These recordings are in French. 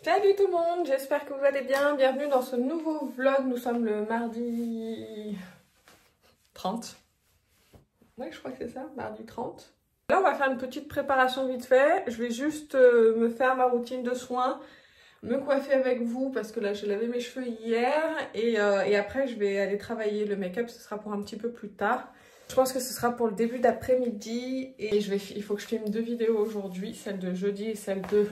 Salut tout le monde, j'espère que vous allez bien. Bienvenue dans ce nouveau vlog. Nous sommes le mardi 30. Oui, je crois que c'est ça, mardi 30. Là, on va faire une petite préparation vite fait. Je vais juste me faire ma routine de soins, me coiffer avec vous parce que là, j'ai lavé mes cheveux hier. Et après, je vais aller travailler. Le make-up, ce sera pour un petit peu plus tard. Je pense que ce sera pour le début d'après-midi. Et il faut que je filme deux vidéos aujourd'hui, celle de jeudi et celle de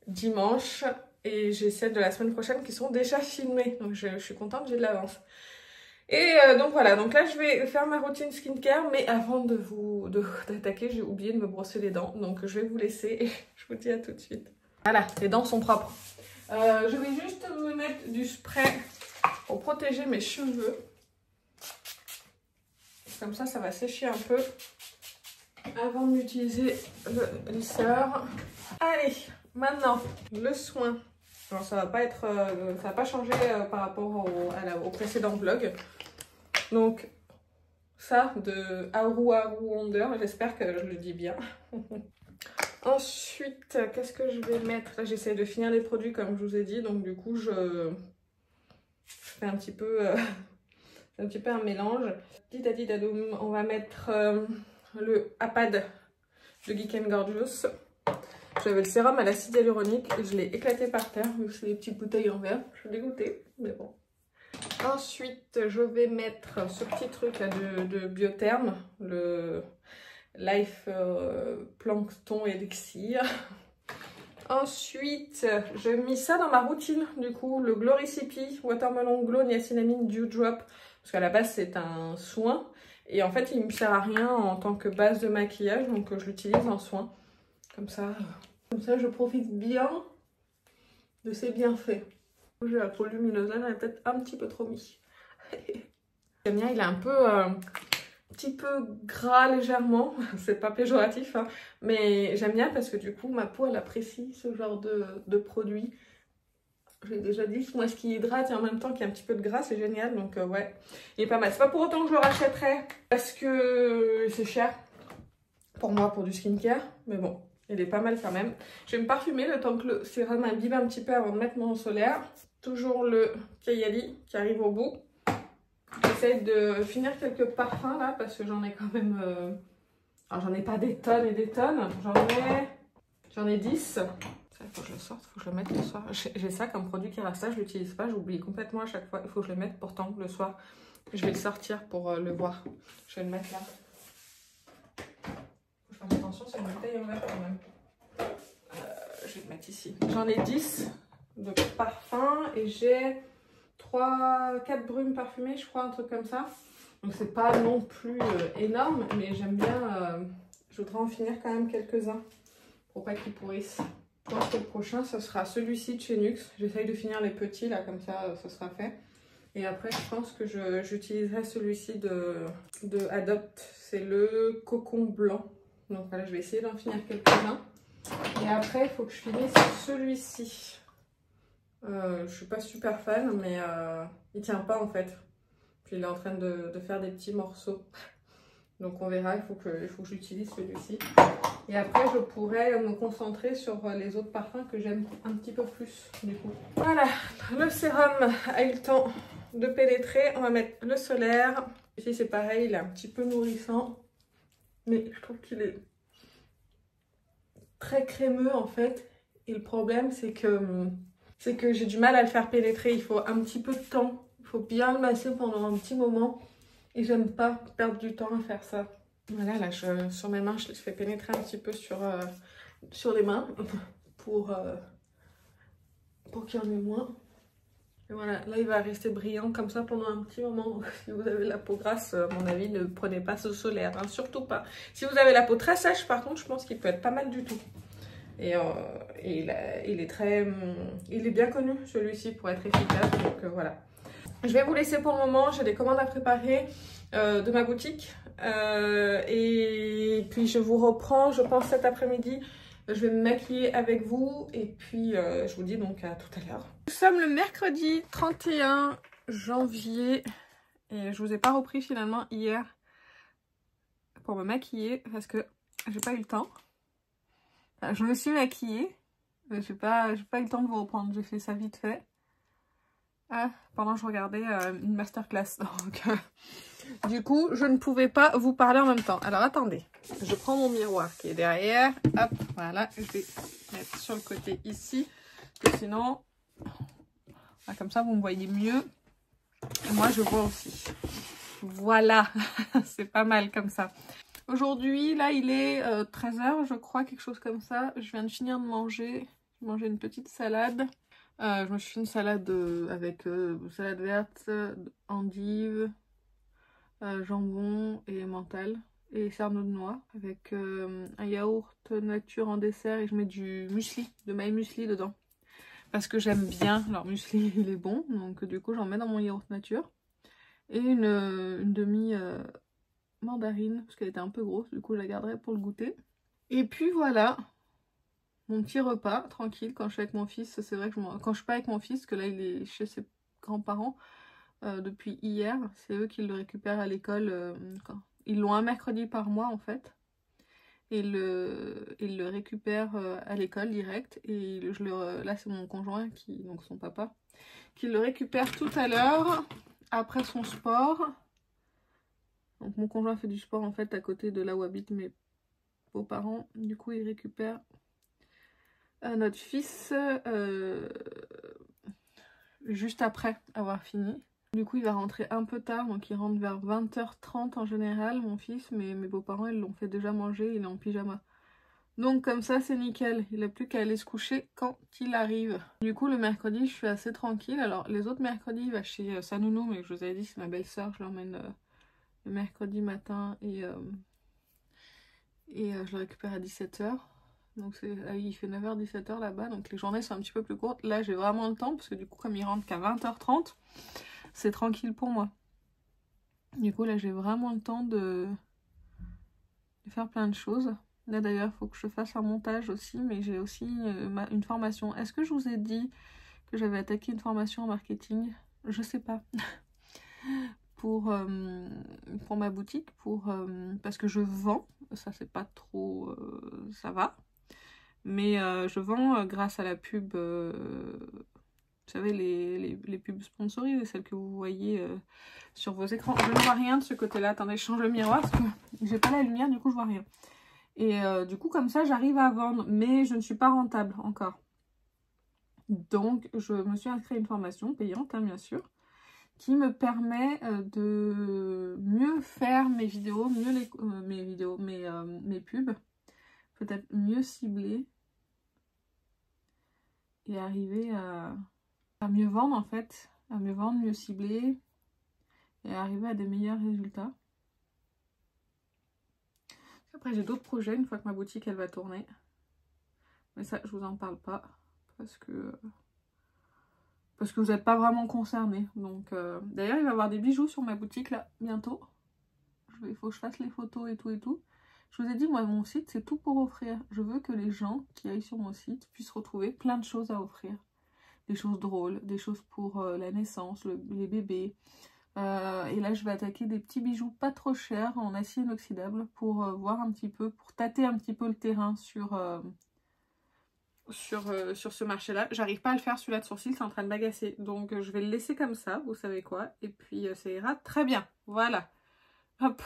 dimanche, et j'ai celles de la semaine prochaine qui sont déjà filmées, donc je suis contente, j'ai de l'avance. Et donc voilà, donc là je vais faire ma routine skincare, mais avant d'attaquer, j'ai oublié de me brosser les dents, donc je vais vous laisser et je vous dis à tout de suite. Voilà, les dents sont propres. Je vais juste me mettre du spray pour protéger mes cheveux, comme ça va sécher un peu avant d'utiliser le lisseur. Allez, maintenant, le soin. Alors, ça va pas changer par rapport au précédent vlog. Donc, ça de Aru Wonder, j'espère que je le dis bien. Ensuite, qu'est-ce que je vais mettre? Là, j'essaie de finir les produits comme je vous ai dit. Donc, du coup, je fais un petit peu, un mélange. Didadidadoum, on va mettre le Apad de Geek & Gorgeous. J'avais le sérum à l'acide hyaluronique et je l'ai éclaté par terre, vu que c'est des petites bouteilles en verre. Je suis dégoûtée, mais bon. Ensuite, je vais mettre ce petit truc là de Biotherm, le Life Plankton Elixir. Ensuite, j'ai mis ça dans ma routine, du coup, le Glow Recipe Watermelon Glow Niacinamide Dew Drop, parce qu'à la base c'est un soin, et en fait il ne me sert à rien en tant que base de maquillage, donc je l'utilise en soin. Comme ça, je profite bien de ses bienfaits. J'ai la peau lumineuse, elle est peut-être un petit peu trop mis. Le mien, il est un petit peu gras légèrement, c'est pas péjoratif, hein, mais j'aime bien parce que du coup, ma peau, elle apprécie ce genre de produit. J'ai déjà dit, moi, ce qui hydrate et en même temps qu'il y a un petit peu de gras, c'est génial, donc ouais, il est pas mal. C'est pas pour autant que je le rachèterais parce que c'est cher pour moi, pour du skincare, mais bon. Il est pas mal quand même. Je vais me parfumer le temps que le sérum imbibe un petit peu avant de mettre mon solaire. Toujours le Kayali qui arrive au bout. J'essaie de finir quelques parfums là parce que j'en ai quand même... Alors j'en ai pas des tonnes et des tonnes. J'en ai 10. Ça, il faut que je le sorte, il faut que je le mette le soir. J'ai ça comme produit qui reste ça, je l'utilise pas. J'oublie complètement à chaque fois. Il faut que je le mette pourtant le soir. Je vais le sortir pour le voir. Je vais le mettre là. Attention, c'est une bouteille en verre quand même. Je vais le mettre ici. J'en ai 10 de parfums et j'ai 4 brumes parfumées, je crois, un truc comme ça. Donc c'est pas non plus énorme, mais j'aime bien. Je voudrais en finir quand même quelques-uns pour pas qu'ils pourrissent. Je pense que le prochain, ce sera celui-ci de chez NYX. J'essaye de finir les petits là, comme ça, ce sera fait. Et après, je pense que j'utiliserai celui-ci de Adopt. C'est le Cocon Blanc. Donc voilà, je vais essayer d'en finir quelques-uns. Et après, il faut que je finisse celui-ci. Je suis pas super fan, mais il tient pas en fait. Puis il est en train de faire des petits morceaux. Donc on verra, il faut que j'utilise celui-ci. Et après, je pourrais me concentrer sur les autres parfums que j'aime un petit peu plus du coup. Voilà, le sérum a eu le temps de pénétrer. On va mettre le solaire. Ici c'est pareil, il est un petit peu nourrissant. Mais je trouve qu'il est très crémeux en fait. Et le problème c'est que j'ai du mal à le faire pénétrer. Il faut un petit peu de temps. Il faut bien le masser pendant un petit moment. Et j'aime pas perdre du temps à faire ça. Voilà, là sur mes mains, je le fais pénétrer un petit peu sur les mains pour qu'il y en ait moins. Et voilà, là il va rester brillant comme ça pendant un petit moment. Donc, si vous avez la peau grasse, à mon avis, ne prenez pas ce solaire, hein, surtout pas. Si vous avez la peau très sèche, par contre, je pense qu'il peut être pas mal du tout. Et il est bien connu celui-ci pour être efficace. Donc voilà. Je vais vous laisser pour le moment. J'ai des commandes à préparer de ma boutique. Et puis je vous reprends, je pense, cet après-midi. Je vais me maquiller avec vous et puis je vous dis donc à tout à l'heure. Nous sommes le mercredi 31 janvier et je vous ai pas repris finalement hier pour me maquiller parce que j'ai pas eu le temps. Enfin, je me suis maquillée Mais j'ai pas eu le temps de vous reprendre, j'ai fait ça vite fait. Pendant que je regardais une masterclass. Donc, du coup, je ne pouvais pas vous parler en même temps. Alors, attendez. Je prends mon miroir qui est derrière. Hop, voilà. Je vais mettre sur le côté ici. Parce que sinon, comme ça, vous me voyez mieux. Et moi, je vois aussi. Voilà. C'est pas mal comme ça. Aujourd'hui, là, il est 13 h, je crois, quelque chose comme ça. Je viens de finir de manger. J'ai mangé une petite salade. Je me suis fait une salade avec salade verte, endive, jambon et mental et cerneau de noix avec un yaourt nature en dessert et je mets du muesli, de My Muesli dedans parce que j'aime bien. Alors muesli il est bon donc du coup j'en mets dans mon yaourt nature et une demi mandarine parce qu'elle était un peu grosse, du coup je la garderai pour le goûter. Et puis voilà. Mon petit repas, tranquille, quand je suis avec mon fils. C'est vrai que quand je suis pas avec mon fils, que là il est chez ses grands-parents depuis hier, c'est eux qui le récupèrent à l'école. Ils l'ont un mercredi par mois en fait. Et ils le récupèrent à l'école direct. Et là c'est mon conjoint, donc son papa, qui le récupère tout à l'heure, après son sport. Donc mon conjoint fait du sport en fait à côté de là où habitent mes beaux-parents. Du coup il récupère notre fils juste après avoir fini. Du coup il va rentrer un peu tard, donc il rentre vers 20h30 en général mon fils, mais mes beaux-parents ils l'ont fait déjà manger, il est en pyjama. Donc comme ça c'est nickel, il n'a plus qu'à aller se coucher quand il arrive. Du coup le mercredi je suis assez tranquille. Alors les autres mercredis il va chez sa nounou, mais je vous avais dit c'est ma belle-sœur, je l'emmène le mercredi matin et je le récupère à 17 h. Donc il fait 9 h 17 h là-bas, donc les journées sont un petit peu plus courtes. Là j'ai vraiment le temps parce que du coup comme il rentre qu'à 20h30, c'est tranquille pour moi. Du coup là j'ai vraiment le temps de faire plein de choses. Là d'ailleurs il faut que je fasse un montage aussi, mais j'ai aussi une formation. Est-ce que je vous ai dit que j'avais attaqué une formation en marketing? Je sais pas. pour ma boutique, parce que je vends, ça c'est pas trop, ça va. Mais je vends grâce à la pub, vous savez, les pubs sponsorisées, celles que vous voyez sur vos écrans. Je ne vois rien de ce côté-là. Attendez, je change le miroir parce que j'ai pas la lumière, du coup je vois rien. Et du coup comme ça j'arrive à vendre, mais je ne suis pas rentable encore. Donc je me suis inscrite à une formation payante, hein, bien sûr, qui me permet de mieux faire mes vidéos, mes pubs, peut-être mieux cibler et arriver à mieux vendre en fait, à mieux vendre, mieux cibler et arriver à des meilleurs résultats. Après j'ai d'autres projets une fois que ma boutique elle va tourner, mais ça je vous en parle pas parce que vous n'êtes pas vraiment concernés. Donc d'ailleurs il va y avoir des bijoux sur ma boutique là bientôt. Il faut que je fasse les photos et tout et tout. Je vous ai dit, moi, mon site, c'est tout pour offrir. Je veux que les gens qui aillent sur mon site puissent retrouver plein de choses à offrir. Des choses drôles, des choses pour la naissance, les bébés. Et là, je vais attaquer des petits bijoux pas trop chers en acier inoxydable pour voir un petit peu, pour tâter un petit peu le terrain sur ce marché-là. J'arrive pas à le faire, celui-là de sourcil, c'est en train de m'agacer. Donc, je vais le laisser comme ça, vous savez quoi. Et puis, ça ira très bien. Voilà. Hop.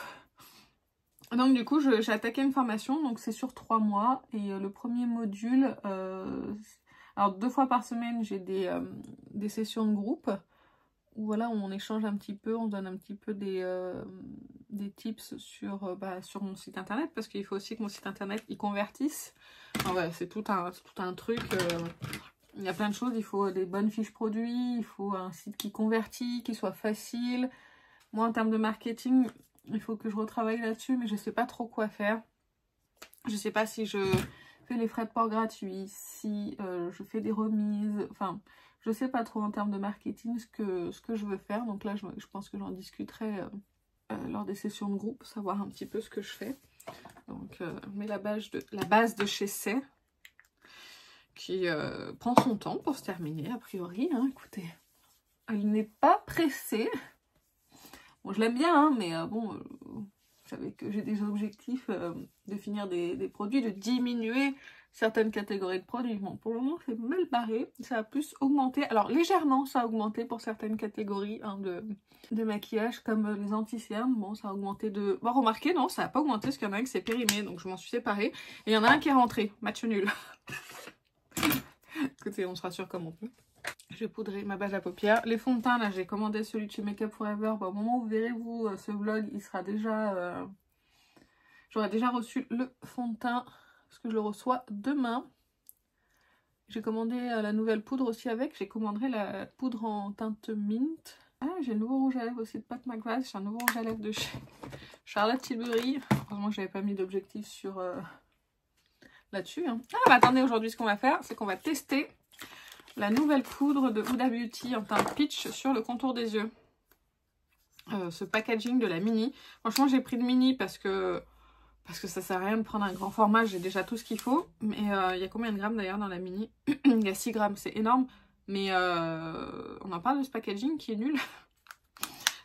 Donc du coup j'ai attaqué une formation, donc c'est sur 3 mois et le premier module, alors 2 fois par semaine j'ai des sessions de groupe où voilà on échange un petit peu, on donne un petit peu des tips sur mon site internet parce qu'il faut aussi que mon site internet il convertisse. Enfin, ouais, c'est tout un truc, il y a plein de choses, il faut des bonnes fiches produits, il faut un site qui convertit, qui soit facile. Moi en termes de marketing, il faut que je retravaille là-dessus, mais je sais pas trop quoi faire. Je sais pas si je fais les frais de port gratuits, si je fais des remises. Enfin, je sais pas trop en termes de marketing ce que je veux faire. Donc là, je pense que j'en discuterai lors des sessions de groupe, savoir un petit peu ce que je fais. Donc, mais la base de chez C, qui prend son temps pour se terminer, a priori. Hein, écoutez, elle n'est pas pressée. Bon, je l'aime bien, hein, mais bon, vous savez que j'ai des objectifs de finir des produits, de diminuer certaines catégories de produits. Bon, pour le moment, c'est mal barré. Ça a plus augmenté. Alors, légèrement, ça a augmenté pour certaines catégories hein, de maquillage, comme les anti-cernes. Bon, ça a augmenté de... Bon, remarquez, non, ça n'a pas augmenté, parce qu'il y en a un qui s'est périmé, donc je m'en suis séparée. Et il y en a un qui est rentré. Match nul. Écoutez, on se rassure comme on peut. J'ai poudré ma base à paupières. Les fonds de teint, là, j'ai commandé celui de chez Make Up Forever. Bon, au moment où vous verrez, vous, ce vlog, il sera déjà... J'aurai déjà reçu le fond de teint, parce que je le reçois demain. J'ai commandé la nouvelle poudre aussi avec. J'ai commandé la poudre en teinte mint. Ah, j'ai le nouveau rouge à lèvres aussi de Pat McGrath. J'ai un nouveau rouge à lèvres de chez Charlotte Tilbury. Heureusement que j'avais pas mis d'objectif sur là-dessus. Hein. Ah, bah attendez, aujourd'hui, ce qu'on va faire, c'est qu'on va tester la nouvelle poudre de Huda Beauty en teinte peach sur le contour des yeux. Ce packaging de la mini. Franchement, j'ai pris le mini parce que ça sert à rien de prendre un grand format, j'ai déjà tout ce qu'il faut. Mais il y a combien de grammes d'ailleurs dans la mini? Il y a 6 grammes, c'est énorme. Mais on en parle de ce packaging qui est nul.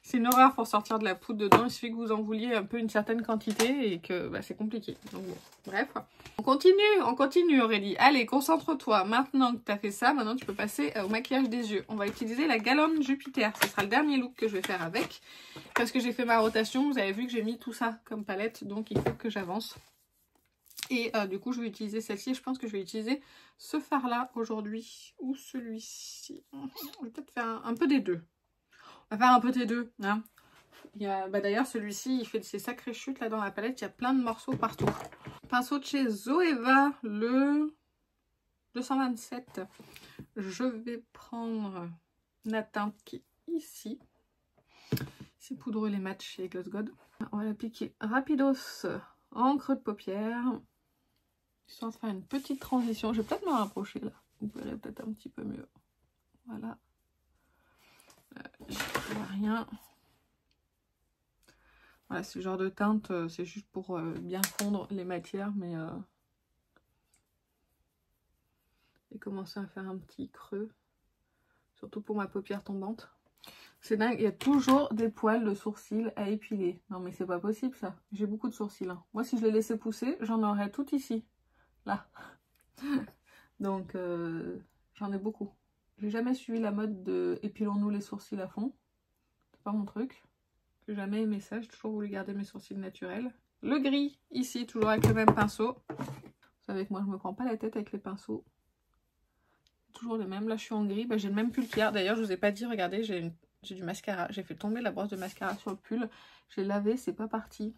C'est une horreur pour sortir de la poudre dedans. Il suffit que vous en vouliez un peu une certaine quantité et que bah, c'est compliqué. Donc bon, bref. On continue Aurélie. Allez, concentre-toi. Maintenant que tu as fait ça, maintenant tu peux passer au maquillage des yeux. On va utiliser la Galone Jupiter. Ce sera le dernier look que je vais faire avec. Parce que j'ai fait ma rotation. Vous avez vu que j'ai mis tout ça comme palette. Donc il faut que j'avance. Et du coup, je vais utiliser celle-ci. Je pense que je vais utiliser ce fard-là aujourd'hui. Ou celui-ci. Je vais peut-être faire un peu des deux. On va faire un peu des deux. Hein. Bah d'ailleurs, celui-ci, il fait de ces sacrées chutes là dans la palette. Il y a plein de morceaux partout. Pinceau de chez Zoeva, le 227. Je vais prendre la teinte qui est ici. C'est poudreux les matchs chez Gloss God. On va l'appliquer rapidos en creux de paupière. Histoire de faire une petite transition. Je vais peut-être me rapprocher là. Vous verrez peut-être un petit peu mieux. Voilà. Je vois rien. Voilà, ce genre de teinte, c'est juste pour bien fondre les matières, mais j'ai commencé à faire un petit creux, surtout pour ma paupière tombante. C'est dingue, il y a toujours des poils de sourcils à épiler. Non mais c'est pas possible ça. J'ai beaucoup de sourcils. Hein. Moi si je les laissais pousser, j'en aurais tout ici. Là. Donc j'en ai beaucoup. J'ai jamais suivi la mode de épilons-nous les sourcils à fond. C'est pas mon truc. J'ai jamais aimé ça. J'ai toujours voulu garder mes sourcils naturels. Le gris, ici, toujours avec le même pinceau. Vous savez que moi, je me prends pas la tête avec les pinceaux. Toujours les mêmes. Là, je suis en gris. Bah, j'ai le même pull qu'hier. D'ailleurs, je vous ai pas dit, regardez, j'ai du mascara. J'ai fait tomber la brosse de mascara sur le pull. J'ai lavé, c'est pas parti.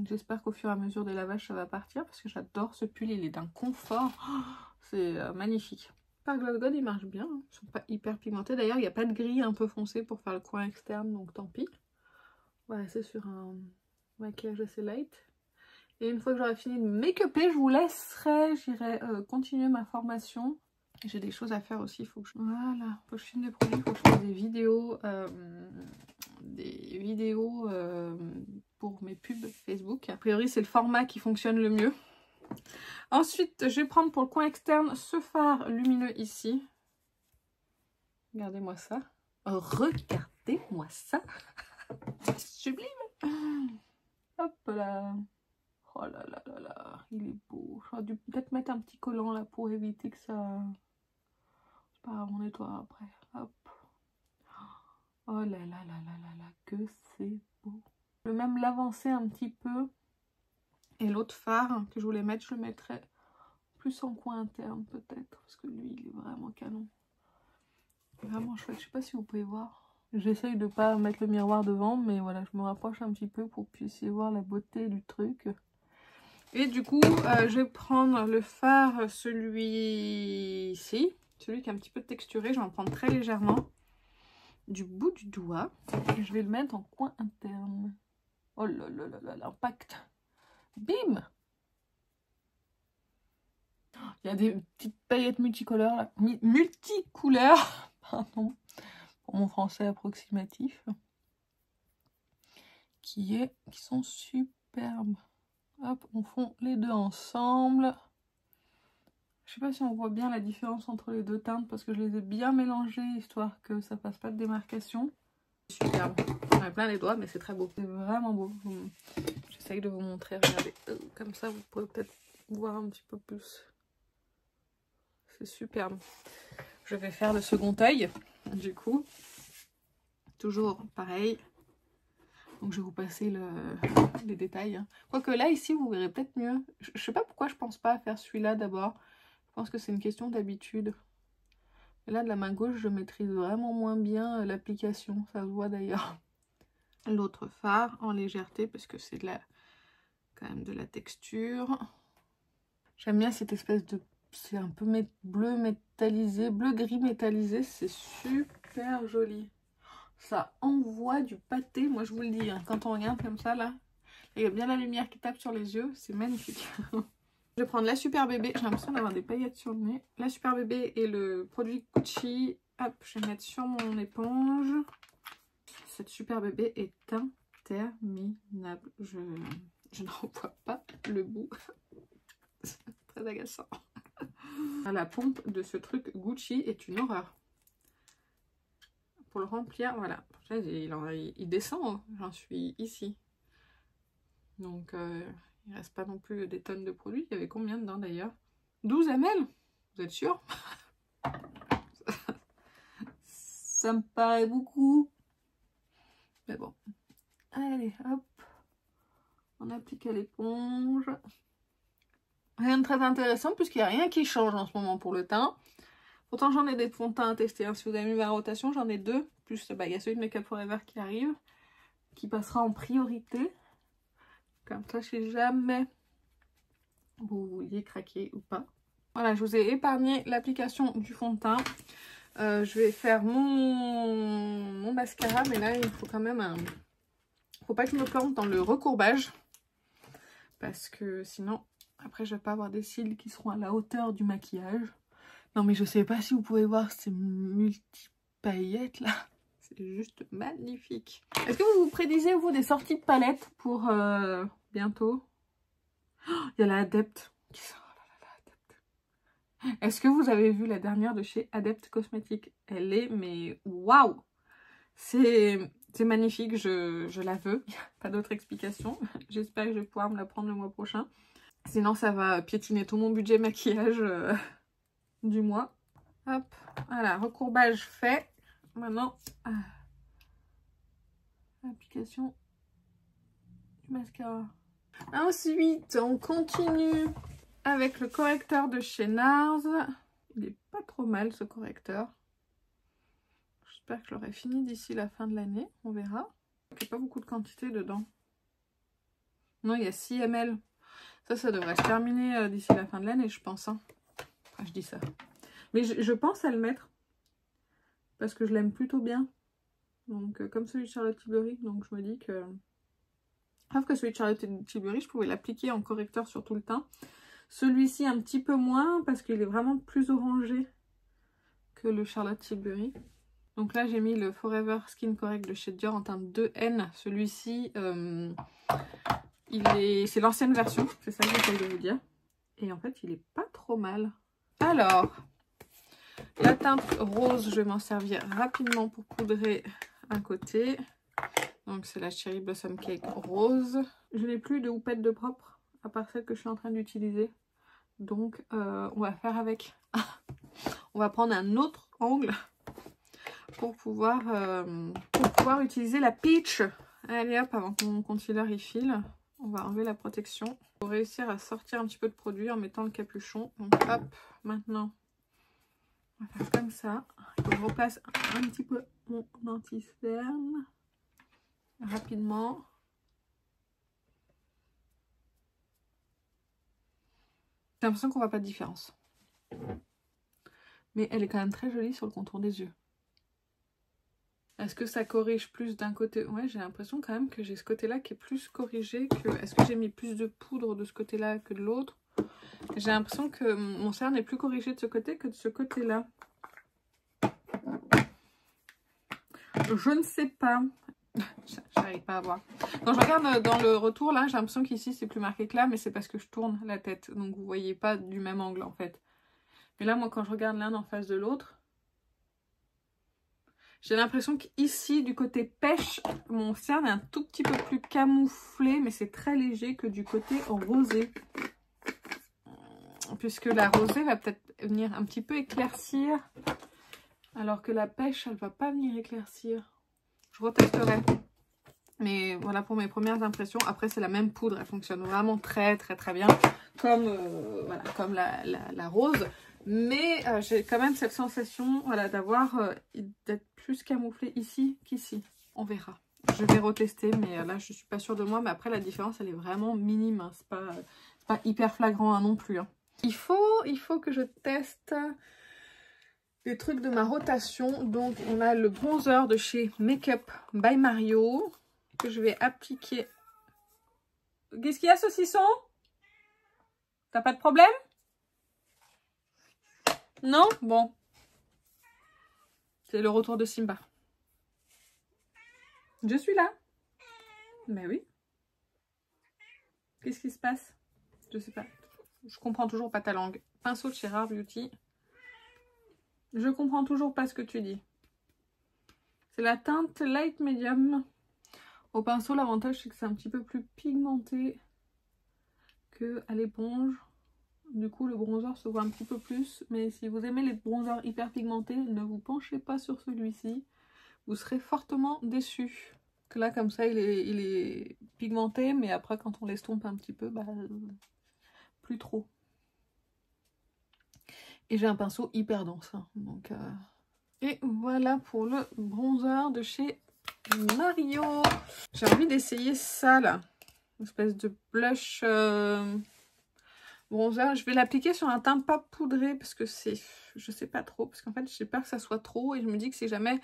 J'espère qu'au fur et à mesure des lavages, ça va partir. Parce que j'adore ce pull. Il est d'un confort. C'est magnifique. Par Gloss God, il marche bien. Hein. Ils sont pas hyper pigmentés. D'ailleurs, il n'y a pas de gris un peu foncé pour faire le coin externe. Donc, tant pis. Voilà, c'est sur un maquillage assez light. Et une fois que j'aurai fini de make-upper, je vous laisserai, j'irai continuer ma formation. J'ai des choses à faire aussi, il faut que je... Voilà, faut que je filme des produits, il faut que je fasse des vidéos pour mes pubs Facebook. A priori, c'est le format qui fonctionne le mieux. Ensuite, je vais prendre pour le coin externe ce fard lumineux ici. Regardez-moi ça. Regardez-moi ça. Sublime. Hop là. Oh là là là là. Il est beau. J'aurais dû peut-être mettre un petit collant là pour éviter que ça... C'est pas grave, on nettoie après. Hop. Oh là là là là là là. Que c'est beau. Je vais même l'avancer un petit peu. Et l'autre fard que je voulais mettre, je le mettrai plus en coin interne peut-être. Parce que lui, il est vraiment canon. Vraiment chouette. Je sais pas si vous pouvez voir. J'essaye de pas mettre le miroir devant, mais voilà, je me rapproche un petit peu pour que vous puissiez voir la beauté du truc. Et du coup, je vais prendre le fard, celui-ci, celui qui est un petit peu texturé, je vais en prendre très légèrement du bout du doigt. Et je vais le mettre en coin interne. Oh là là là là, l'impact. Bim! Il y a des petites paillettes multicolores là. Multicouleurs, pardon. Pour mon français approximatif, qui sont superbes. Hop, on fond les deux ensemble. Je sais pas si on voit bien la différence entre les deux teintes parce que je les ai bien mélangées histoire que ça fasse pas de démarcation. Superbe. On a plein les doigts mais c'est très beau. C'est vraiment beau. J'essaye de vous montrer, regardez. Comme ça vous pourrez peut-être voir un petit peu plus. c'est superbe. Je vais faire le second œil, du coup. Toujours pareil. Donc je vais vous passer les détails. Quoique là, ici, vous verrez peut-être mieux. Je sais pas pourquoi je pense pas à faire celui-là d'abord. Je pense que c'est une question d'habitude. Et là, de la main gauche, je maîtrise vraiment moins bien l'application. Ça se voit d'ailleurs. L'autre fard en légèreté, parce que c'est quand même de la texture. J'aime bien cette espèce de... C'est un peu bleu métallisé, bleu-gris métallisé. C'est super joli. Ça envoie du pâté, moi je vous le dis, hein, quand on regarde comme ça là, il y a bien la lumière qui tape sur les yeux, c'est magnifique. Je vais prendre la Super Bébé, j'ai l'impression d'avoir des paillettes sur le nez. La Super Bébé et le produit Gucci, hop, je vais mettre sur mon éponge. Cette Super Bébé est interminable, je n'en vois pas le bout, c'est très agaçant. La pompe de ce truc Gucci est une horreur. Pour le remplir, voilà, il descend, j'en suis ici. Donc il reste pas non plus des tonnes de produits. Il y avait combien dedans d'ailleurs? 12 ml. Vous êtes sûr? Ça me paraît beaucoup. Mais bon. Allez, hop. On applique à l'éponge. Rien de très intéressant puisqu'il n'y a rien qui change en ce moment pour le teint. Pourtant, j'en ai des fonds de teint à tester. Hein. Si vous avez mis ma rotation, j'en ai 2. Plus, il y a celui de Make Up For Ever qui arrive, qui passera en priorité. Comme ça, je sais jamais vous vouliez craquer ou pas. Voilà, je vous ai épargné l'application du fond de teint. Je vais faire mon mascara, mais là, il faut quand même... Faut pas que je me plante dans le recourbage. Parce que sinon, après, je vais pas avoir des cils qui seront à la hauteur du maquillage. Non mais je sais pas si vous pouvez voir ces multi-paillettes là. C'est juste magnifique. Est-ce que vous vous prédisez vous des sorties de palettes pour bientôt? Il y a la Adept qui sort. Est-ce que vous avez vu la dernière de chez Adept Cosmetics? Elle est mais waouh! C'est magnifique, je la veux. Il n'y a pas d'autre explication. J'espère que je vais pouvoir me la prendre le mois prochain. Sinon ça va piétiner tout mon budget maquillage du mois. Hop, voilà, recourbage fait. Maintenant, application du mascara. Ensuite, on continue avec le correcteur de chez NARS. Il est pas trop mal ce correcteur. J'espère que je l'aurai fini d'ici la fin de l'année. On verra. Il n'y a pas beaucoup de quantité dedans. Non, il y a 6 ml. Ça devrait se terminer d'ici la fin de l'année, je pense. Hein. Enfin, je dis ça. Mais je pense à le mettre. Parce que je l'aime plutôt bien. Donc, comme celui de Charlotte Tilbury. Donc, je me dis que... Sauf que celui de Charlotte Tilbury, je pouvais l'appliquer en correcteur sur tout le teint. Celui-ci, un petit peu moins. Parce qu'il est vraiment plus orangé que le Charlotte Tilbury. Donc là, j'ai mis le Forever Skin Correct de chez Dior en teinte 2N. Celui-ci, c'est l'ancienne version. C'est ça que j'essaie de vous dire. Et en fait, il est pas trop mal. Alors, la teinte rose, je vais m'en servir rapidement pour poudrer un côté. Donc, c'est la Cherry Blossom Cake rose. Je n'ai plus de houppette de propre, à part celle que je suis en train d'utiliser. Donc, on va faire avec. On va prendre un autre angle pour pouvoir utiliser la Peach. Allez hop, avant que mon concealer il file, on va enlever la protection. Pour réussir à sortir un petit peu de produit en mettant le capuchon. Donc hop, maintenant, on va faire comme ça. Je repasse un petit peu mon anti-cerne rapidement. J'ai l'impression qu'on voit pas de différence. Mais elle est quand même très jolie sur le contour des yeux. Est-ce que ça corrige plus d'un côté? Ouais, j'ai l'impression quand même que j'ai ce côté-là qui est plus corrigé que... Est-ce que j'ai mis plus de poudre de ce côté-là que de l'autre? J'ai l'impression que mon cerne est plus corrigé de ce côté que de ce côté-là. Je ne sais pas. J'arrive pas à voir. Quand je regarde dans le retour, là, j'ai l'impression qu'ici, c'est plus marqué que là, mais c'est parce que je tourne la tête. Donc, vous voyez pas du même angle, en fait. Mais là, moi, quand je regarde l'un en face de l'autre, j'ai l'impression qu'ici, du côté pêche, mon cerne est un tout petit peu plus camouflé, mais c'est très léger que du côté rosé. puisque la rosée va peut-être venir un petit peu éclaircir, alors que la pêche, elle va pas venir éclaircir. Je retesterai. Mais voilà pour mes premières impressions. Après, c'est la même poudre, elle fonctionne vraiment très bien, comme, voilà, comme la rose. Mais j'ai quand même cette sensation, voilà, d'être plus camouflée ici qu'ici. On verra. Je vais retester, mais là, je suis pas sûre de moi. Mais après, la différence, elle est vraiment minime. Hein. C'est pas hyper flagrant hein, non plus. Hein. Il faut que je teste les trucs de ma rotation. Donc, on a le bronzer de chez Makeup by Mario que je vais appliquer. Qu'est-ce qu'il y a, saucisson? T'as pas de problème? Non? Bon. C'est le retour de Simba. Je suis là. Mais oui. Qu'est-ce qui se passe? Je sais pas. Je comprends toujours pas ta langue. Pinceau de chez Rare Beauty. Je comprends toujours pas ce que tu dis. C'est la teinte Light Medium. Au pinceau, l'avantage c'est que c'est un petit peu plus pigmenté qu'à l'éponge. Du coup, le bronzer se voit un petit peu plus. Mais si vous aimez les bronzers hyper pigmentés, ne vous penchez pas sur celui-ci. Vous serez fortement déçus. Que là, comme ça, il est pigmenté. Mais après, quand on l'estompe un petit peu, bah, plus trop. Et j'ai un pinceau hyper dense. Hein, donc, Et voilà pour le bronzer de chez Mario. J'ai envie d'essayer ça, là. Une espèce de blush... bronzer, je vais l'appliquer sur un teint pas poudré parce que c'est, je sais pas trop, parce qu'en fait j'ai peur que ça soit trop et je me dis que si jamais,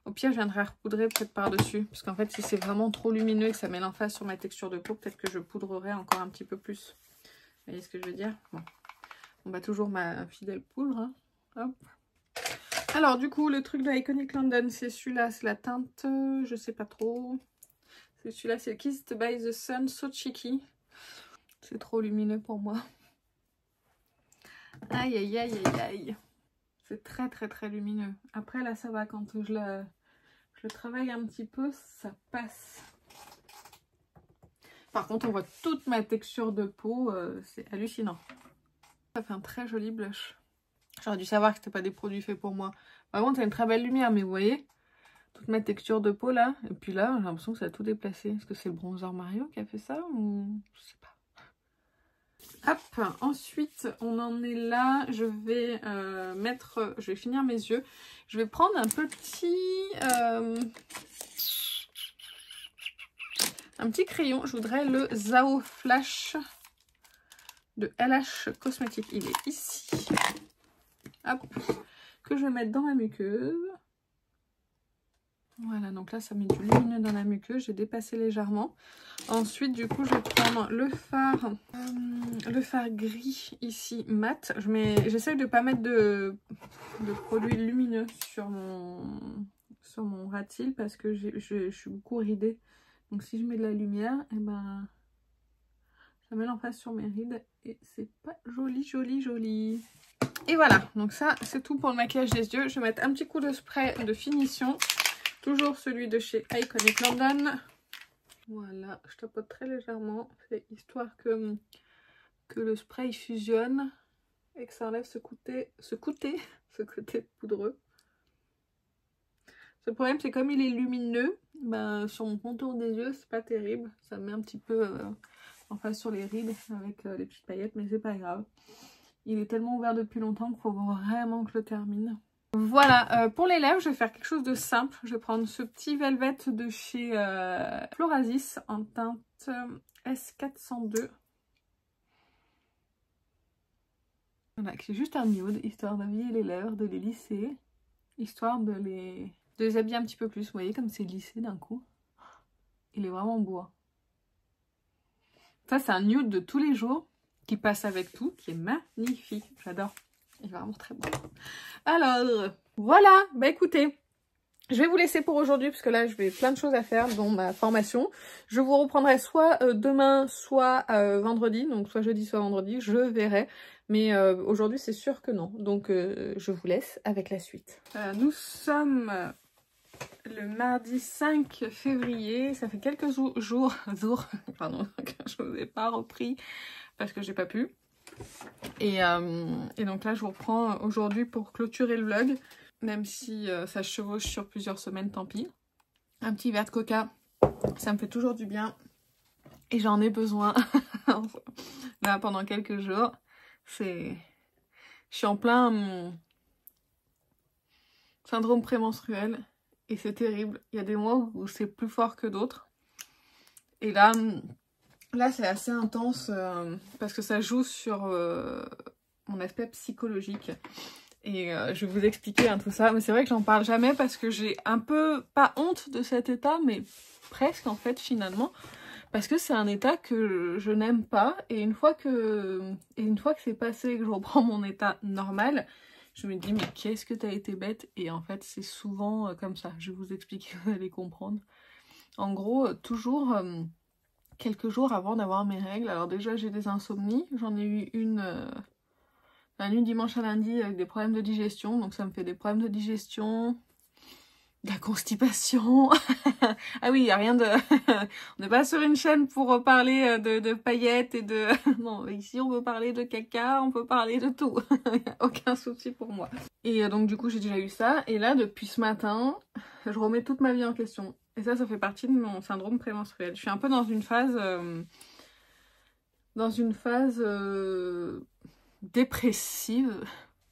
au pire je viendrai repoudrer peut-être par dessus, parce qu'en fait si c'est vraiment trop lumineux et que ça met l'emphase sur ma texture de peau, peut-être que je poudrerai encore un petit peu plus. Vous voyez ce que je veux dire? Bon, on va toujours ma fidèle poudre. Hein. Hop. Alors du coup le truc de Iconic London, c'est celui-là, c'est la teinte, je sais pas trop. C'est celui-là, c'est Kissed by the Sun So Cheeky. C'est trop lumineux pour moi. Aïe aïe aïe aïe aïe. C'est très lumineux. Après là ça va, quand je le travaille un petit peu, ça passe. Par contre on voit toute ma texture de peau, c'est hallucinant. Ça fait un très joli blush. J'aurais dû savoir que c'était pas des produits faits pour moi. Par contre, il y a une très belle lumière, mais vous voyez, toute ma texture de peau là. Et puis là, j'ai l'impression que ça a tout déplacé. Est-ce que c'est le bronzer Mario qui a fait ça ou je sais pas. Hop, ensuite on en est là. Je vais je vais finir mes yeux. Je vais prendre un petit crayon. Je voudrais le Zao Flash de LH Cosmetics. Il est ici. Hop, que je vais mettre dans ma muqueuse. Voilà, donc là ça met du lumineux dans la muqueuse, j'ai dépassé légèrement. Ensuite du coup je vais prendre le fard gris ici mat. J'essaye de ne pas mettre de produits lumineux sur mon ras de cils parce que je suis beaucoup ridée. Donc si je mets de la lumière, et ben ça met l'emphase sur mes rides et c'est pas joli. Et voilà, donc ça c'est tout pour le maquillage des yeux. Je vais mettre un petit coup de spray de finition. Toujours celui de chez Iconic London. Voilà, je tapote très légèrement. C'est histoire que le spray fusionne et que ça enlève ce côté poudreux. Le problème c'est comme il est lumineux, ben, sur mon contour des yeux c'est pas terrible. Ça met un petit peu en face sur les rides avec les petites paillettes, mais c'est pas grave. Il est tellement ouvert depuis longtemps qu'il faut vraiment que je le termine. Voilà, pour les lèvres, je vais faire quelque chose de simple. Je vais prendre ce petit velvet de chez Florasis en teinte S402. Voilà, c'est juste un nude, histoire d'habiller les lèvres, de les lisser, histoire de les habiller un petit peu plus. Vous voyez comme c'est lissé d'un coup. Il est vraiment beau. Hein. Ça, c'est un nude de tous les jours qui passe avec tout, qui est magnifique. J'adore. Il est vraiment très beau. Alors, voilà. Bah écoutez, je vais vous laisser pour aujourd'hui parce que là, je vais plein de choses à faire, dont ma formation. Je vous reprendrai soit demain, soit vendredi. Donc, soit jeudi, soit vendredi. Je verrai. Mais aujourd'hui, c'est sûr que non. Donc, je vous laisse avec la suite. Nous sommes le mardi 5 février. Ça fait quelques jours, pardon, que je ne vous ai pas repris parce que j'ai pas pu. Et donc là, je vous reprends aujourd'hui pour clôturer le vlog. Même si ça chevauche sur plusieurs semaines, tant pis. Un petit verre de coca, ça me fait toujours du bien. Et j'en ai besoin. Là, pendant quelques jours. Je suis en plein syndrome prémenstruel. Et c'est terrible. Il y a des mois où c'est plus fort que d'autres. Et là c'est assez intense parce que ça joue sur mon aspect psychologique. Et je vais vous expliquer tout ça. Mais c'est vrai que j'en parle jamais parce que j'ai un peu, pas honte de cet état, mais presque en fait finalement. Parce que c'est un état que je n'aime pas. Et une fois que c'est passé et que je reprends mon état normal, je me dis mais qu'est-ce que t'as été bête. Et en fait c'est souvent comme ça. Je vais vous expliquer, vous allez comprendre. En gros, toujours quelques jours avant d'avoir mes règles. Alors déjà j'ai des insomnies. J'en ai eu une dimanche à lundi avec des problèmes de digestion. Donc ça me fait des problèmes de digestion, de la constipation. Ah oui, il n'y a rien de... On n'est pas sur une chaîne pour parler de paillettes et de... Non, ici on peut parler de caca, on peut parler de tout. Il n'y a aucun souci pour moi. Et donc du coup j'ai déjà eu ça. Et là depuis ce matin, je remets toute ma vie en question. Et ça fait partie de mon syndrome prémenstruel. Je suis un peu dans une phase... dépressive.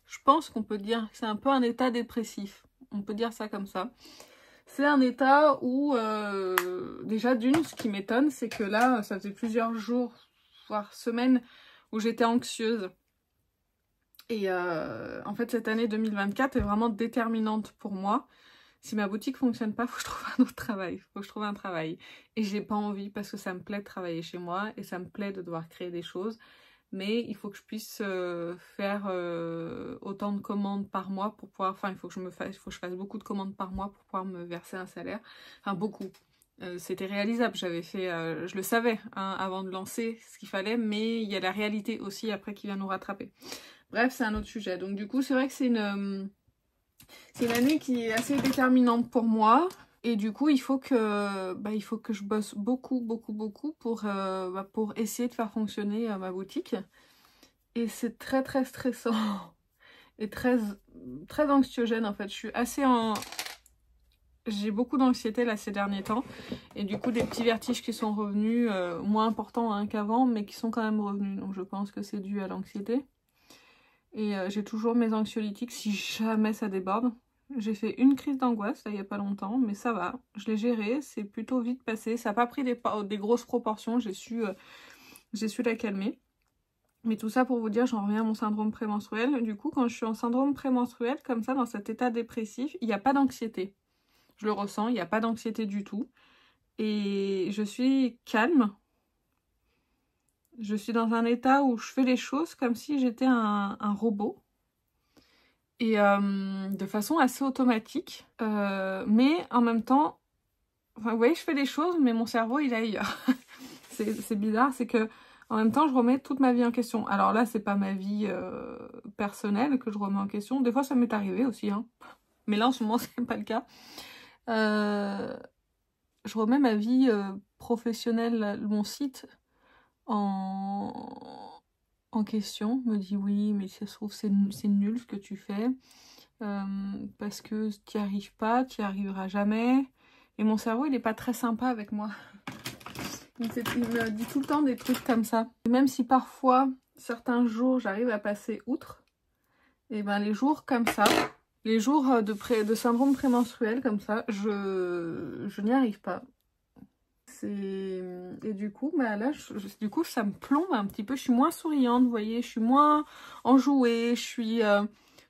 Je pense qu'on peut dire que c'est un peu un état dépressif. On peut dire ça comme ça. C'est un état où, déjà d'une, ce qui m'étonne, c'est que là, ça faisait plusieurs jours, voire semaines, où j'étais anxieuse. Et en fait, cette année 2024 est vraiment déterminante pour moi. Si ma boutique fonctionne pas, faut que je trouve un autre travail. Faut que je trouve un travail. Et j'ai pas envie parce que ça me plaît de travailler chez moi et ça me plaît de devoir créer des choses. Mais il faut que je puisse faire autant de commandes par mois pour pouvoir... Enfin, il faut que je fasse beaucoup de commandes par mois pour pouvoir me verser un salaire. Enfin, beaucoup. C'était réalisable. J'avais fait... je le savais hein, avant de lancer ce qu'il fallait, mais il y a la réalité aussi après qui vient nous rattraper. Bref, c'est un autre sujet. Donc du coup, c'est vrai que c'est une année qui est assez déterminante pour moi. Et du coup, il faut que je bosse beaucoup pour essayer de faire fonctionner ma boutique. Et c'est très très stressant et très anxiogène en fait. Je suis assez j'ai beaucoup d'anxiété là ces derniers temps. Et du coup, des petits vertiges qui sont revenus, moins importants hein, qu'avant, mais qui sont quand même revenus. Donc je pense que c'est dû à l'anxiété. Et j'ai toujours mes anxiolytiques si jamais ça déborde. J'ai fait une crise d'angoisse, il n'y a pas longtemps, mais ça va. Je l'ai géré, c'est plutôt vite passé. Ça n'a pas pris des grosses proportions, j'ai su la calmer. Mais tout ça pour vous dire, j'en reviens à mon syndrome prémenstruel. Du coup, quand je suis en syndrome prémenstruel, comme ça, dans cet état dépressif, il n'y a pas d'anxiété. Je le ressens, il n'y a pas d'anxiété du tout. Et je suis calme. Je suis dans un état où je fais les choses comme si j'étais un robot. Et de façon assez automatique. Mais en même temps, enfin, vous voyez, je fais les choses, mais mon cerveau, il est ailleurs. C'est bizarre, c'est que en même temps, je remets toute ma vie en question. Alors là, c'est pas ma vie personnelle que je remets en question. Des fois, ça m'est arrivé aussi. Hein. Mais là, en ce moment, c'est pas le cas. Je remets ma vie professionnelle, mon site, en question, me dit oui mais ça se trouve c'est nul ce que tu fais parce que tu n'y arrives pas, tu n'y arriveras jamais. Et mon cerveau il est pas très sympa avec moi. Il me dit tout le temps des trucs comme ça. Et même si parfois certains jours j'arrive à passer outre, et ben les jours comme ça, les jours de syndrome prémenstruel comme ça, je n'y arrive pas. Et du coup, bah là, du coup, ça me plombe un petit peu. Je suis moins souriante, vous voyez. Je suis moins enjouée. Je suis... parce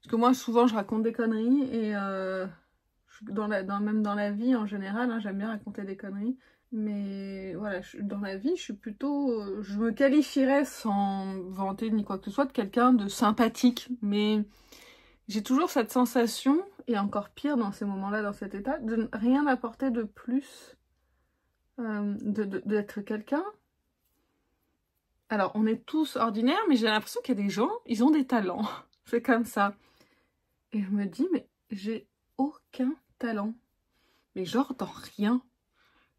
que moi, souvent, je raconte des conneries. Et même dans la vie, en général, hein, j'aime bien raconter des conneries. Mais voilà, dans la vie, je suis plutôt... je me qualifierais, sans vanter ni quoi que ce soit, de quelqu'un de sympathique. Mais j'ai toujours cette sensation, et encore pire dans ces moments-là, dans cet état, de ne rien apporter de plus... d'être quelqu'un. Alors, on est tous ordinaires, mais j'ai l'impression qu'il y a des gens, ils ont des talents. C'est comme ça. Et je me dis, mais j'ai aucun talent. Mais genre, dans rien.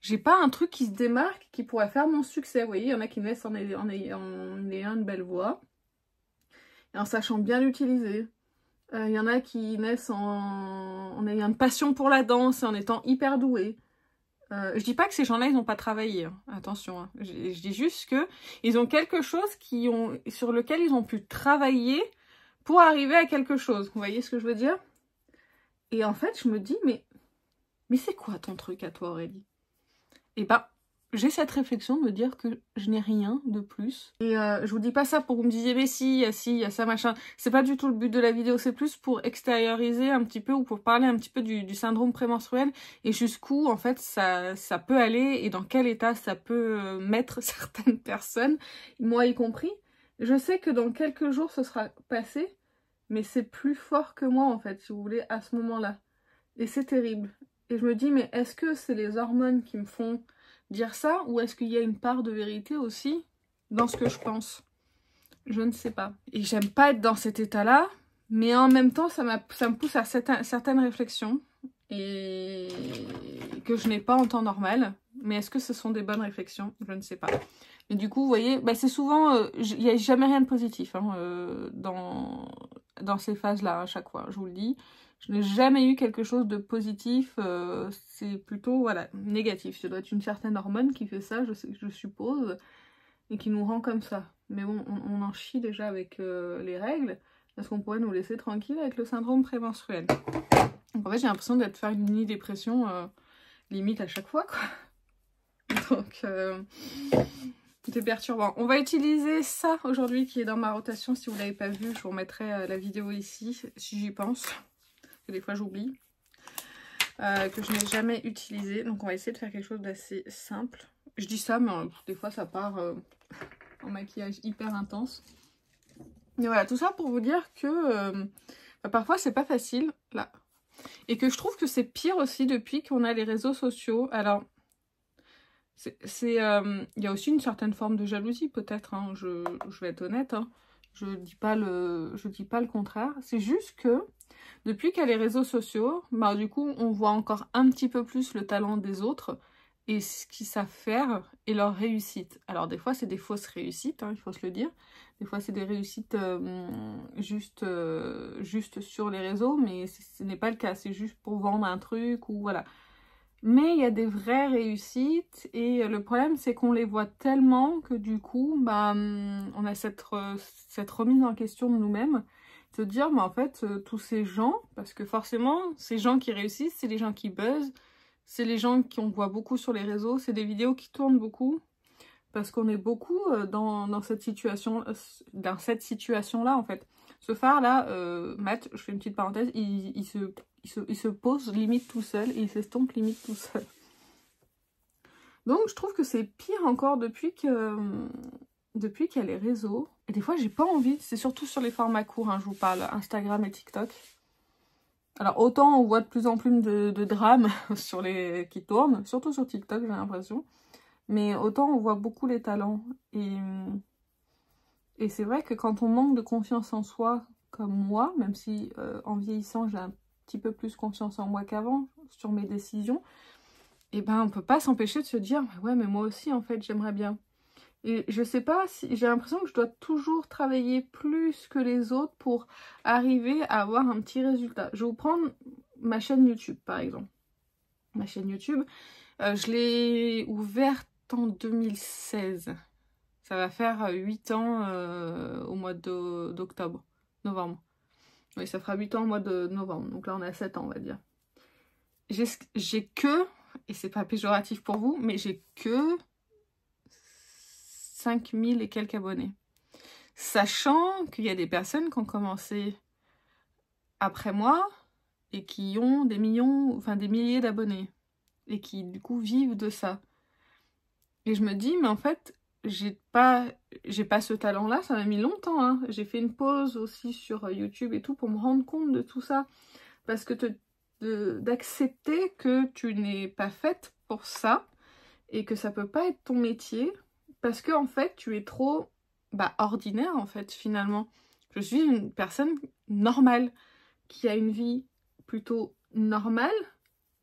J'ai pas un truc qui se démarque, qui pourrait faire mon succès. Vous voyez, il y en a qui me laissent en ayant une belle voix. et en sachant bien l'utiliser. Il y en a qui naissent en ayant une passion pour la danse et en étant hyper doués. Je dis pas que ces gens-là, ils n'ont pas travaillé, hein. Attention, hein. Je dis juste que ils ont quelque chose sur lequel ils ont pu travailler pour arriver à quelque chose. Vous voyez ce que je veux dire? Et en fait, je me dis, mais c'est quoi ton truc à toi, Aurélie? Et ben, j'ai cette réflexion de me dire que je n'ai rien de plus. Et je vous dis pas ça pour que vous me disiez, mais si, il y a ça, machin. C'est pas du tout le but de la vidéo, c'est plus pour extérioriser un petit peu ou pour parler un petit peu du syndrome prémenstruel et jusqu'où, en fait, ça peut aller et dans quel état ça peut mettre certaines personnes, moi y compris. Je sais que dans quelques jours, ce sera passé, mais c'est plus fort que moi, en fait, si vous voulez, à ce moment-là. Et c'est terrible. Et je me dis, mais est-ce que c'est les hormones qui me font dire ça, ou est-ce qu'il y a une part de vérité aussi dans ce que je pense? Je ne sais pas. Et j'aime pas être dans cet état-là, mais en même temps, ça me pousse à certaines réflexions, et que je n'ai pas en temps normal. Mais est-ce que ce sont des bonnes réflexions? Je ne sais pas. Mais du coup, vous voyez, bah c'est souvent... il n'y a jamais rien de positif hein, dans ces phases-là, à chaque fois, je vous le dis. Je n'ai jamais eu quelque chose de positif, c'est plutôt voilà, négatif. Ça doit être une certaine hormone qui fait ça, je suppose, et qui nous rend comme ça. Mais bon, on en chie déjà avec les règles. Est-ce qu'on pourrait nous laisser tranquille avec le syndrome prémenstruel? Donc en fait, j'ai l'impression d'être faire une mini-dépression limite à chaque fois, quoi. Donc, c'est perturbant. On va utiliser ça aujourd'hui qui est dans ma rotation. Si vous ne l'avez pas vu, je vous remettrai la vidéo ici, si j'y pense. Que des fois j'oublie, que je n'ai jamais utilisé. Donc on va essayer de faire quelque chose d'assez simple. Je dis ça, mais des fois ça part en maquillage hyper intense. Mais voilà, tout ça pour vous dire que parfois c'est pas facile, là. Et que je trouve que c'est pire aussi depuis qu'on a les réseaux sociaux. Alors, il y a aussi une certaine forme de jalousie peut-être, hein, je vais être honnête, hein. Je dis pas le contraire. C'est juste que depuis qu'il y a les réseaux sociaux, bah, du coup, on voit encore un petit peu plus le talent des autres et ce qu'ils savent faire et leur réussite. Alors, des fois, c'est des fausses réussites, hein, il faut se le dire. Des fois, c'est des réussites juste sur les réseaux, mais ce n'est pas le cas. C'est juste pour vendre un truc ou voilà. Mais il y a des vraies réussites et le problème, c'est qu'on les voit tellement que du coup, bah, on a cette remise en question de nous-mêmes. Se dire, mais en fait, tous ces gens, parce que forcément, ces gens qui réussissent, c'est les gens qui buzzent, c'est les gens qu'on voit beaucoup sur les réseaux, c'est des vidéos qui tournent beaucoup, parce qu'on est beaucoup dans cette situation-là, en fait. Ce phare-là, Matt, je fais une petite parenthèse, il se pose limite tout seul, et il s'estompe limite tout seul. Donc, je trouve que c'est pire encore depuis qu'il y a les réseaux. Et des fois, j'ai pas envie. C'est surtout sur les formats courts, hein, je vous parle, Instagram et TikTok. Alors, autant on voit de plus en plus de drames qui tournent, surtout sur TikTok, j'ai l'impression. Mais autant on voit beaucoup les talents. Et c'est vrai que quand on manque de confiance en soi, comme moi, même si en vieillissant, j'ai un petit peu plus confiance en moi qu'avant, sur mes décisions, et ben on peut pas s'empêcher de se dire, ouais, mais moi aussi, en fait, j'aimerais bien. Et je sais pas, si j'ai l'impression que je dois toujours travailler plus que les autres pour arriver à avoir un petit résultat. Je vais vous prendre ma chaîne YouTube, par exemple. Ma chaîne YouTube, je l'ai ouverte en 2016. Ça va faire 8 ans au mois d'octobre, novembre. Oui, ça fera 8 ans au mois de novembre. Donc là, on a 7 ans, on va dire. J'ai que, et c'est pas péjoratif pour vous, mais j'ai que 5000 et quelques abonnés. Sachant qu'il y a des personnes qui ont commencé après moi et qui ont des millions, enfin des milliers d'abonnés. Et qui du coup vivent de ça. Et je me dis, mais en fait, j'ai pas ce talent-là, ça m'a mis longtemps. Hein. J'ai fait une pause aussi sur YouTube et tout pour me rendre compte de tout ça. Parce que d'accepter que tu n'es pas faite pour ça et que ça peut pas être ton métier. Parce que en fait, tu es trop ordinaire, en fait, finalement. Je suis une personne normale, qui a une vie plutôt normale.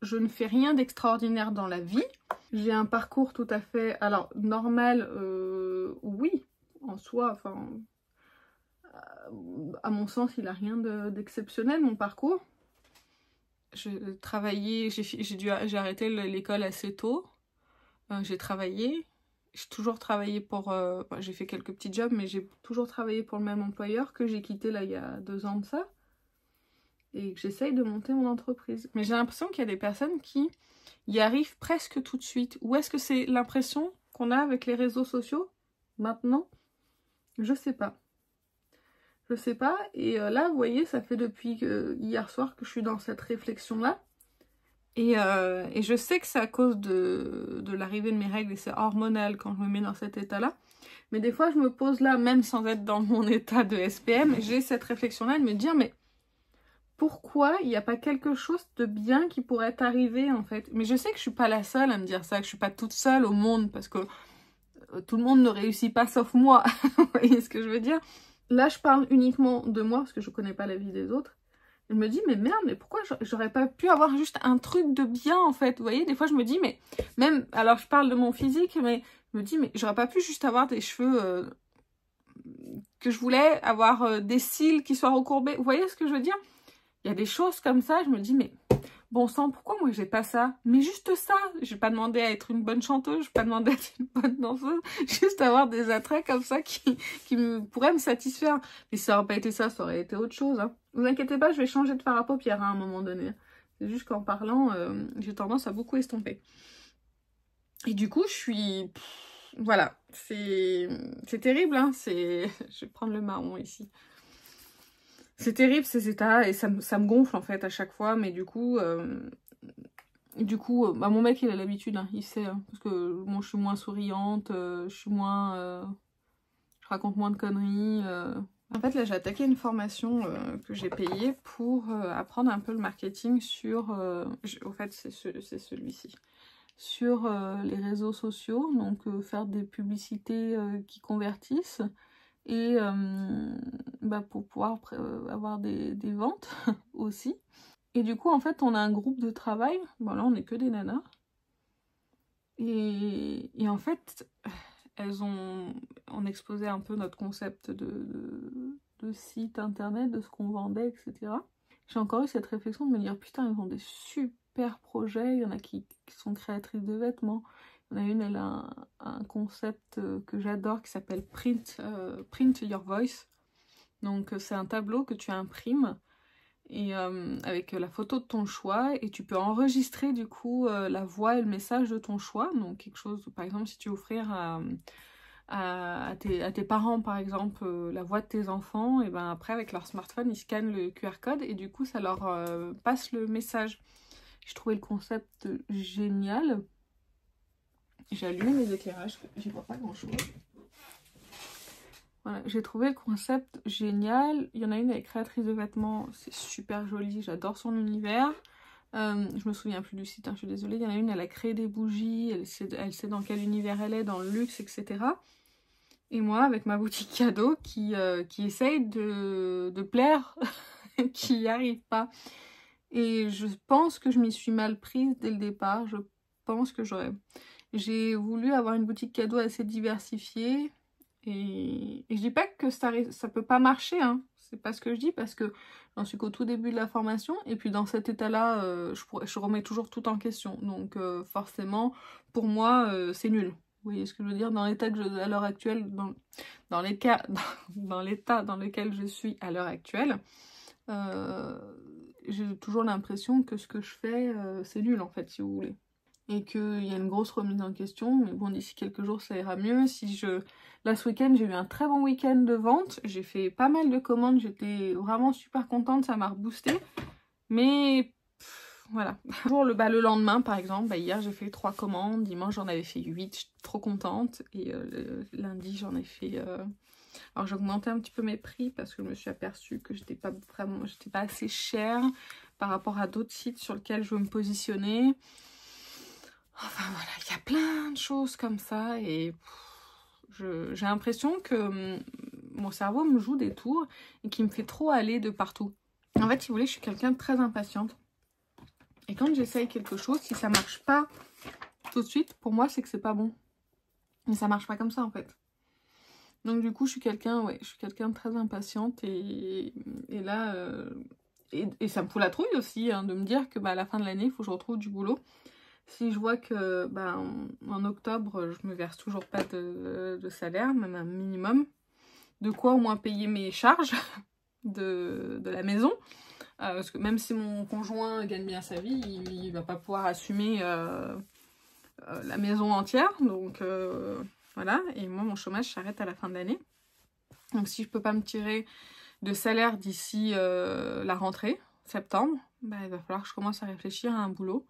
Je ne fais rien d'extraordinaire dans la vie. J'ai un parcours tout à fait... Alors, normal, oui, en soi, enfin... à mon sens, il n'a rien d'exceptionnel, mon parcours. J'ai travaillé, j'ai arrêté l'école assez tôt. J'ai travaillé. J'ai toujours travaillé pour... j'ai fait quelques petits jobs, mais j'ai toujours travaillé pour le même employeur que j'ai quitté là il y a 2 ans de ça. Et que j'essaye de monter mon entreprise. Mais j'ai l'impression qu'il y a des personnes qui y arrivent presque tout de suite. Ou est-ce que c'est l'impression qu'on a avec les réseaux sociaux maintenant? Je sais pas. Je sais pas. Et là, vous voyez, ça fait depuis hier soir que je suis dans cette réflexion-là. Et je sais que c'est à cause de l'arrivée de mes règles et c'est hormonal quand je me mets dans cet état-là. Mais des fois, je me pose là, même sans être dans mon état de SPM, j'ai cette réflexion-là de me dire, mais pourquoi il n'y a pas quelque chose de bien qui pourrait t'arriver en fait? Mais je sais que je suis pas la seule à me dire ça, que je suis pas toute seule au monde parce que tout le monde ne réussit pas sauf moi. Vous voyez ce que je veux dire? Là, je parle uniquement de moi parce que je connais pas la vie des autres. Je me dis, mais merde, mais pourquoi j'aurais pas pu avoir juste un truc de bien en fait? Vous voyez, des fois je me dis, mais même, alors je parle de mon physique, mais je me dis, mais j'aurais pas pu juste avoir des cheveux que je voulais, avoir des cils qui soient recourbés. Vous voyez ce que je veux dire? Il y a des choses comme ça, je me dis, mais bon sang, pourquoi moi j'ai pas ça? Mais juste ça, je vais pas demander à être une bonne chanteuse, je vais pas demander à être une bonne danseuse, juste avoir des attraits comme ça qui pourraient me satisfaire. Mais si ça aurait pas été ça, ça aurait été autre chose. Hein. Vous inquiétez pas, je vais changer de fard à paupières hein, à un moment donné. C'est juste qu'en parlant, j'ai tendance à beaucoup estomper. Et du coup, je suis... voilà, c'est terrible, hein. Je vais prendre le marron ici. C'est terrible ces états et ça me gonfle en fait à chaque fois, mais du coup, bah, mon mec il a l'habitude, hein, il sait, hein, parce que moi je suis moins souriante, je suis moins, je raconte moins de conneries. En fait là j'ai attaqué une formation que j'ai payée pour apprendre un peu le marketing sur, au fait c'est celui-ci, sur les réseaux sociaux, donc faire des publicités qui convertissent. Et bah pour pouvoir avoir des ventes aussi. Et du coup, en fait, on a un groupe de travail. Bon, là, on n'est que des nanas. Et en fait, on exposait un peu notre concept de site internet, de ce qu'on vendait, etc. J'ai encore eu cette réflexion de me dire, putain, ils ont des super projets. Il y en a qui sont créatrices de vêtements. Il y en a une, elle a un concept que j'adore qui s'appelle Print Your Voice. Donc c'est un tableau que tu imprimes et avec la photo de ton choix et tu peux enregistrer du coup la voix et le message de ton choix. Donc quelque chose, par exemple si tu veux offrir à tes parents par exemple la voix de tes enfants, et ben après avec leur smartphone ils scannent le QR code et du coup ça leur passe le message. J'ai trouvé le concept génial. J'ai allumé mes éclairages, j'y vois pas grand chose. Voilà, j'ai trouvé le concept génial. Il y en a une, elle est créatrice de vêtements, c'est super joli, j'adore son univers. Je me souviens plus du site, hein, je suis désolée. Il y en a une, elle a créé des bougies, elle sait dans quel univers elle est, dans le luxe, etc. Et moi, avec ma boutique cadeau, qui essaye de plaire, qui n'y arrive pas. Et je pense que je m'y suis mal prise dès le départ. Je pense que j'ai voulu avoir une boutique cadeau assez diversifiée. Et je dis pas que ça peut pas marcher, hein. C'est pas ce que je dis parce que j'en suis qu'au tout début de la formation. Et puis dans cet état-là, je remets toujours tout en question. Donc forcément, pour moi, c'est nul. Vous voyez ce que je veux dire? Dans l'état que à l'heure actuelle, dans l'état dans lequel je suis à l'heure actuelle, j'ai toujours l'impression que ce que je fais, c'est nul en fait, si vous voulez. Et qu'il y a une grosse remise en question, mais bon, d'ici quelques jours, ça ira mieux. Là, ce week-end, j'ai eu un très bon week-end de vente. J'ai fait pas mal de commandes, j'étais vraiment super contente, ça m'a reboosté. Mais, voilà. Le lendemain, par exemple, hier, j'ai fait 3 commandes. Dimanche, j'en avais fait 8, je suis trop contente. Et lundi, j'en ai fait... Alors, j'ai augmenté un petit peu mes prix parce que je me suis aperçue que j'étais pas assez chère par rapport à d'autres sites sur lesquels je veux me positionner. Enfin voilà, il y a plein de choses comme ça et j'ai l'impression que mon cerveau me joue des tours et qu'il me fait trop aller de partout. En fait, si vous voulez, je suis quelqu'un de très impatiente. Et quand j'essaye quelque chose, si ça marche pas tout de suite, pour moi, c'est que c'est pas bon. Mais ça marche pas comme ça en fait. Donc du coup, je suis quelqu'un de très impatiente et là, et ça me fout la trouille aussi hein, de me dire que bah, à la fin de l'année, il faut que je retrouve du boulot. Si je vois que bah, en octobre, je me verse toujours pas de salaire, même un minimum, de quoi au moins payer mes charges de la maison. Parce que même si mon conjoint gagne bien sa vie, il va pas pouvoir assumer la maison entière. Donc voilà, et moi mon chômage s'arrête à la fin de l'année. Donc si je peux pas me tirer de salaire d'ici la rentrée, septembre, bah, il va falloir que je commence à réfléchir à un boulot.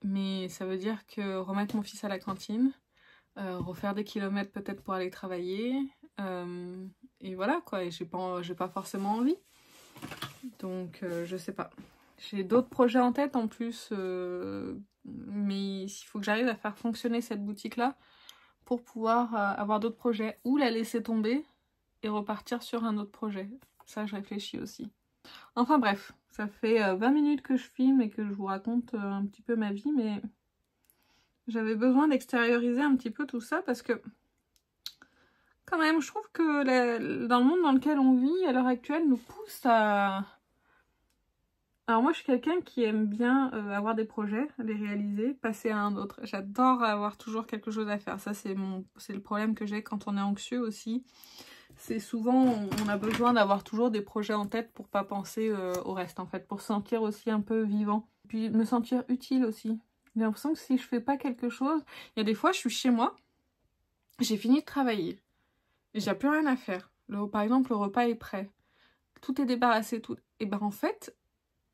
Mais ça veut dire que remettre mon fils à la cantine, refaire des kilomètres peut-être pour aller travailler, et voilà quoi, et j'ai pas forcément envie. Donc je sais pas. J'ai d'autres projets en tête en plus, mais il faut que j'arrive à faire fonctionner cette boutique-là pour pouvoir avoir d'autres projets ou la laisser tomber et repartir sur un autre projet. Ça, je réfléchis aussi. Enfin bref, ça fait 20 minutes que je filme et que je vous raconte un petit peu ma vie, mais j'avais besoin d'extérioriser un petit peu tout ça parce que quand même, je trouve que dans le monde dans lequel on vit à l'heure actuelle nous pousse à... Alors moi, je suis quelqu'un qui aime bien avoir des projets, les réaliser, passer à un autre. J'adore avoir toujours quelque chose à faire. Ça, c'est le problème que j'ai quand on est anxieux aussi. C'est souvent, on a besoin d'avoir toujours des projets en tête pour pas penser au reste, en fait. Pour se sentir aussi un peu vivant. Puis me sentir utile aussi. J'ai l'impression que si je fais pas quelque chose... Il y a des fois, je suis chez moi, j'ai fini de travailler. J'ai plus rien à faire. Par exemple, le repas est prêt. Tout est débarrassé, tout. Et ben en fait...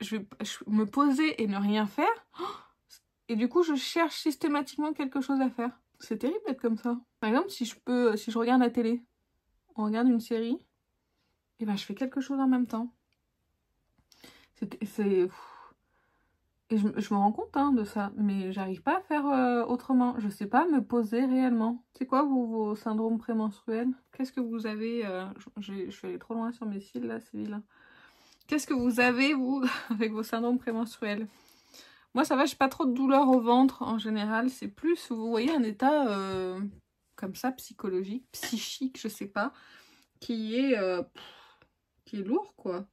Je vais me poser et ne rien faire. Et du coup, je cherche systématiquement quelque chose à faire. C'est terrible d'être comme ça. Par exemple, si je regarde la télé, on regarde une série, et ben je fais quelque chose en même temps. Et je me rends compte hein, de ça, mais j'arrive pas à faire autrement. Je sais pas me poser réellement. C'est quoi vos syndromes prémenstruels? Qu'est-ce que vous avez je suis allée trop loin sur mes cils là, c'est vilain. Qu'est-ce que vous avez, vous, avec vos syndromes prémenstruels? Moi, ça va, j'ai pas trop de douleur au ventre, en général. C'est plus, vous voyez, un état comme ça, psychologique, psychique, je sais pas, qui est lourd, quoi.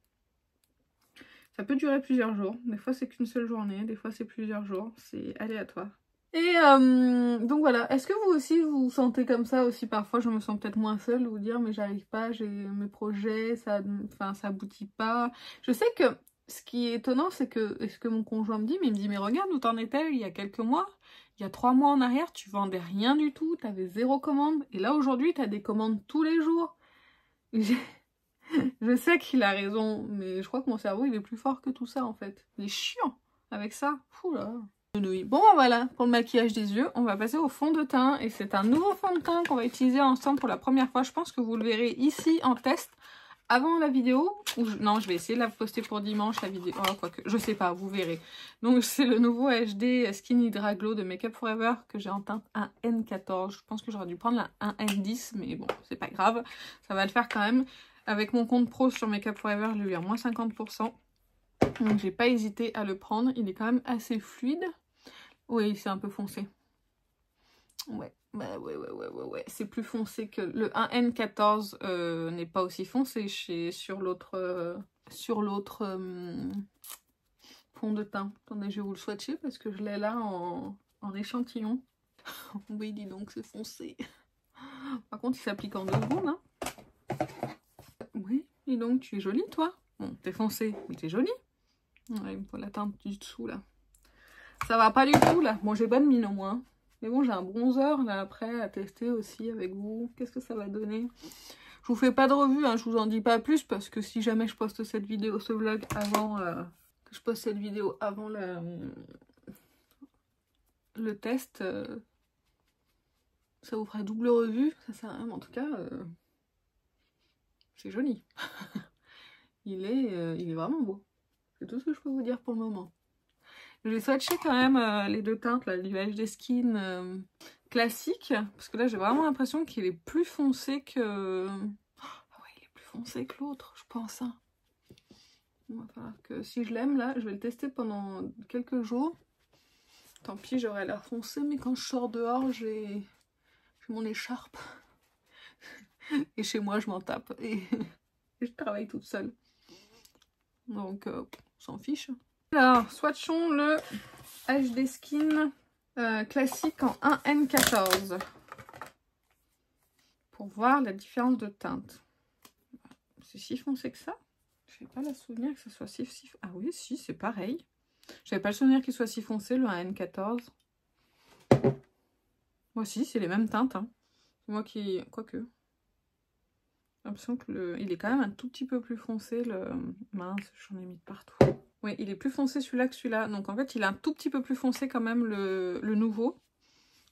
Ça peut durer plusieurs jours. Des fois, c'est qu'une seule journée. Des fois, c'est plusieurs jours. C'est aléatoire. Et donc voilà, est-ce que vous aussi vous vous sentez comme ça aussi? Parfois je me sens peut-être moins seule, vous dire mais j'arrive pas, j'ai mes projets, ça aboutit pas. Je sais que ce qui est étonnant c'est que, est-ce que mon conjoint me dit, mais il me dit mais regarde où t'en étais il y a quelques mois, il y a 3 mois en arrière, tu vendais rien du tout, t'avais 0 commande, et là aujourd'hui t'as des commandes tous les jours. Je sais qu'il a raison, mais je crois que mon cerveau il est plus fort que tout ça en fait. Il est chiant avec ça, fou là. Bon bah voilà, pour le maquillage des yeux, on va passer au fond de teint. Et c'est un nouveau fond de teint qu'on va utiliser ensemble pour la première fois. Je pense que vous le verrez ici en test avant la vidéo. Non, je vais essayer de la poster pour dimanche, la vidéo. Oh, quoique, je sais pas, vous verrez. Donc c'est le nouveau HD Skin Hydra Glow de Make Up For Ever que j'ai en teinte 1N14. Je pense que j'aurais dû prendre la 1N10, mais bon, c'est pas grave. Ça va le faire quand même. Avec mon compte pro sur Make Up For Ever, je l'ai eu à moins 50%. Donc j'ai pas hésité à le prendre. Il est quand même assez fluide. Oui, c'est un peu foncé. Ouais, bah ouais. C'est plus foncé que le 1N14 n'est pas aussi foncé sur l'autre fond de teint. Attendez, je vais vous le swatcher parce que je l'ai là en échantillon. Oui, dis donc, c'est foncé. Par contre, il s'applique en 2 secondes. Hein. Oui, dis donc, tu es jolie, toi. Bon, t'es foncé, mais t'es jolie. Ouais, il me faut la teinte du dessous, là. Ça va pas du tout, là. Bon, j'ai bonne mine au moins. Mais bon, j'ai un bronzer, là, après, à tester aussi avec vous. Qu'est-ce que ça va donner? Je vous fais pas de revue, hein, je vous en dis pas plus, parce que si jamais je poste cette vidéo, ce vlog, avant... que je poste cette vidéo avant le test, ça vous fera double revue. Ça sert à rien, mais en tout cas... c'est joli. il est vraiment beau. C'est tout ce que je peux vous dire pour le moment. Je vais swatcher quand même les 2 teintes là, du HD Skin classique. Parce que là, j'ai vraiment l'impression qu'il est plus foncé que... Ah ouais, il est plus foncé que l'autre, je pense. Hein. Il va falloir que si je l'aime là, je vais le tester pendant quelques jours. Tant pis, j'aurai l'air foncé, mais quand je sors dehors, j'ai mon écharpe. Et chez moi, je m'en tape. Et je travaille toute seule. Donc, on s'en fiche. Alors, swatchons le HD Skin classique en 1N14. Pour voir la différence de teinte. C'est si foncé que ça? Je n'ai pas le souvenir que ça soit si... Ah oui, si, c'est pareil. J'avais pas le souvenir qu'il soit si foncé, le 1N14. Moi aussi, c'est les mêmes teintes. Hein. C'est moi qui... Quoique. J'ai l'impression que il est quand même un tout petit peu plus foncé. Mince, j'en ai mis de partout. Oui, il est plus foncé celui-là que celui-là. Donc en fait, il est un tout petit peu plus foncé quand même le nouveau.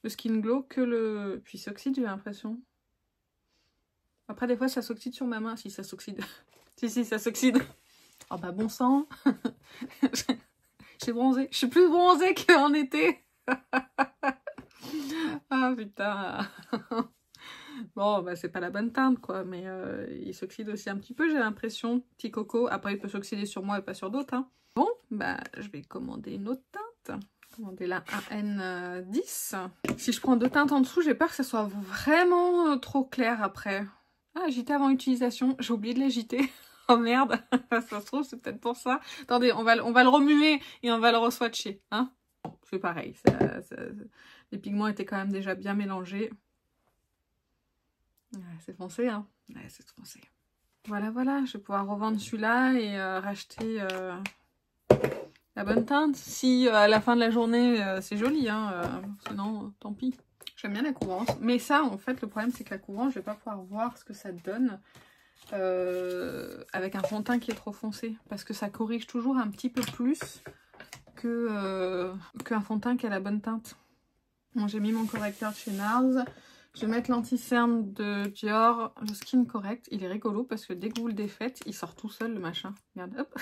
Le Skin Glow que le... Puis il s'oxyde, j'ai l'impression. Après, des fois, ça s'oxyde sur ma main. Si, ça s'oxyde. si, ça s'oxyde. Oh bah bon sang. J'ai bronzé. Je suis plus bronzée qu'en été. Ah putain. Bon, bah c'est pas la bonne teinte, quoi. Mais il s'oxyde aussi un petit peu, j'ai l'impression. Petit coco. Après, il peut s'oxyder sur moi et pas sur d'autres. Hein. Bon, bah je vais commander une autre teinte. Commander la 1N10. Si je prends deux teintes en dessous, j'ai peur que ça soit vraiment trop clair après. Ah, agiter avant utilisation. J'ai oublié de l'agiter. Oh merde. Ça se trouve, c'est peut-être pour ça. Attendez, on va le remuer et on va le re-swatcher. Hein, c'est pareil. Les pigments étaient quand même déjà bien mélangés. Ouais, c'est foncé, hein. Ouais, c'est foncé. Voilà, voilà. Je vais pouvoir revendre celui-là et racheter la bonne teinte. Si à la fin de la journée, c'est joli, hein. Sinon, tant pis. J'aime bien la couvrance. Mais ça, en fait, le problème, c'est que la couvrance, je vais pas pouvoir voir ce que ça donne avec un fond de teint qui est trop foncé. Parce que ça corrige toujours un petit peu plus qu'un fond de teint qui a la bonne teinte. Bon, j'ai mis mon correcteur de chez NARS. Je vais mettre l'anti-cerne de Dior, le Skin Correct. Il est rigolo parce que dès que vous le défaites, il sort tout seul, le machin. Regarde, hop.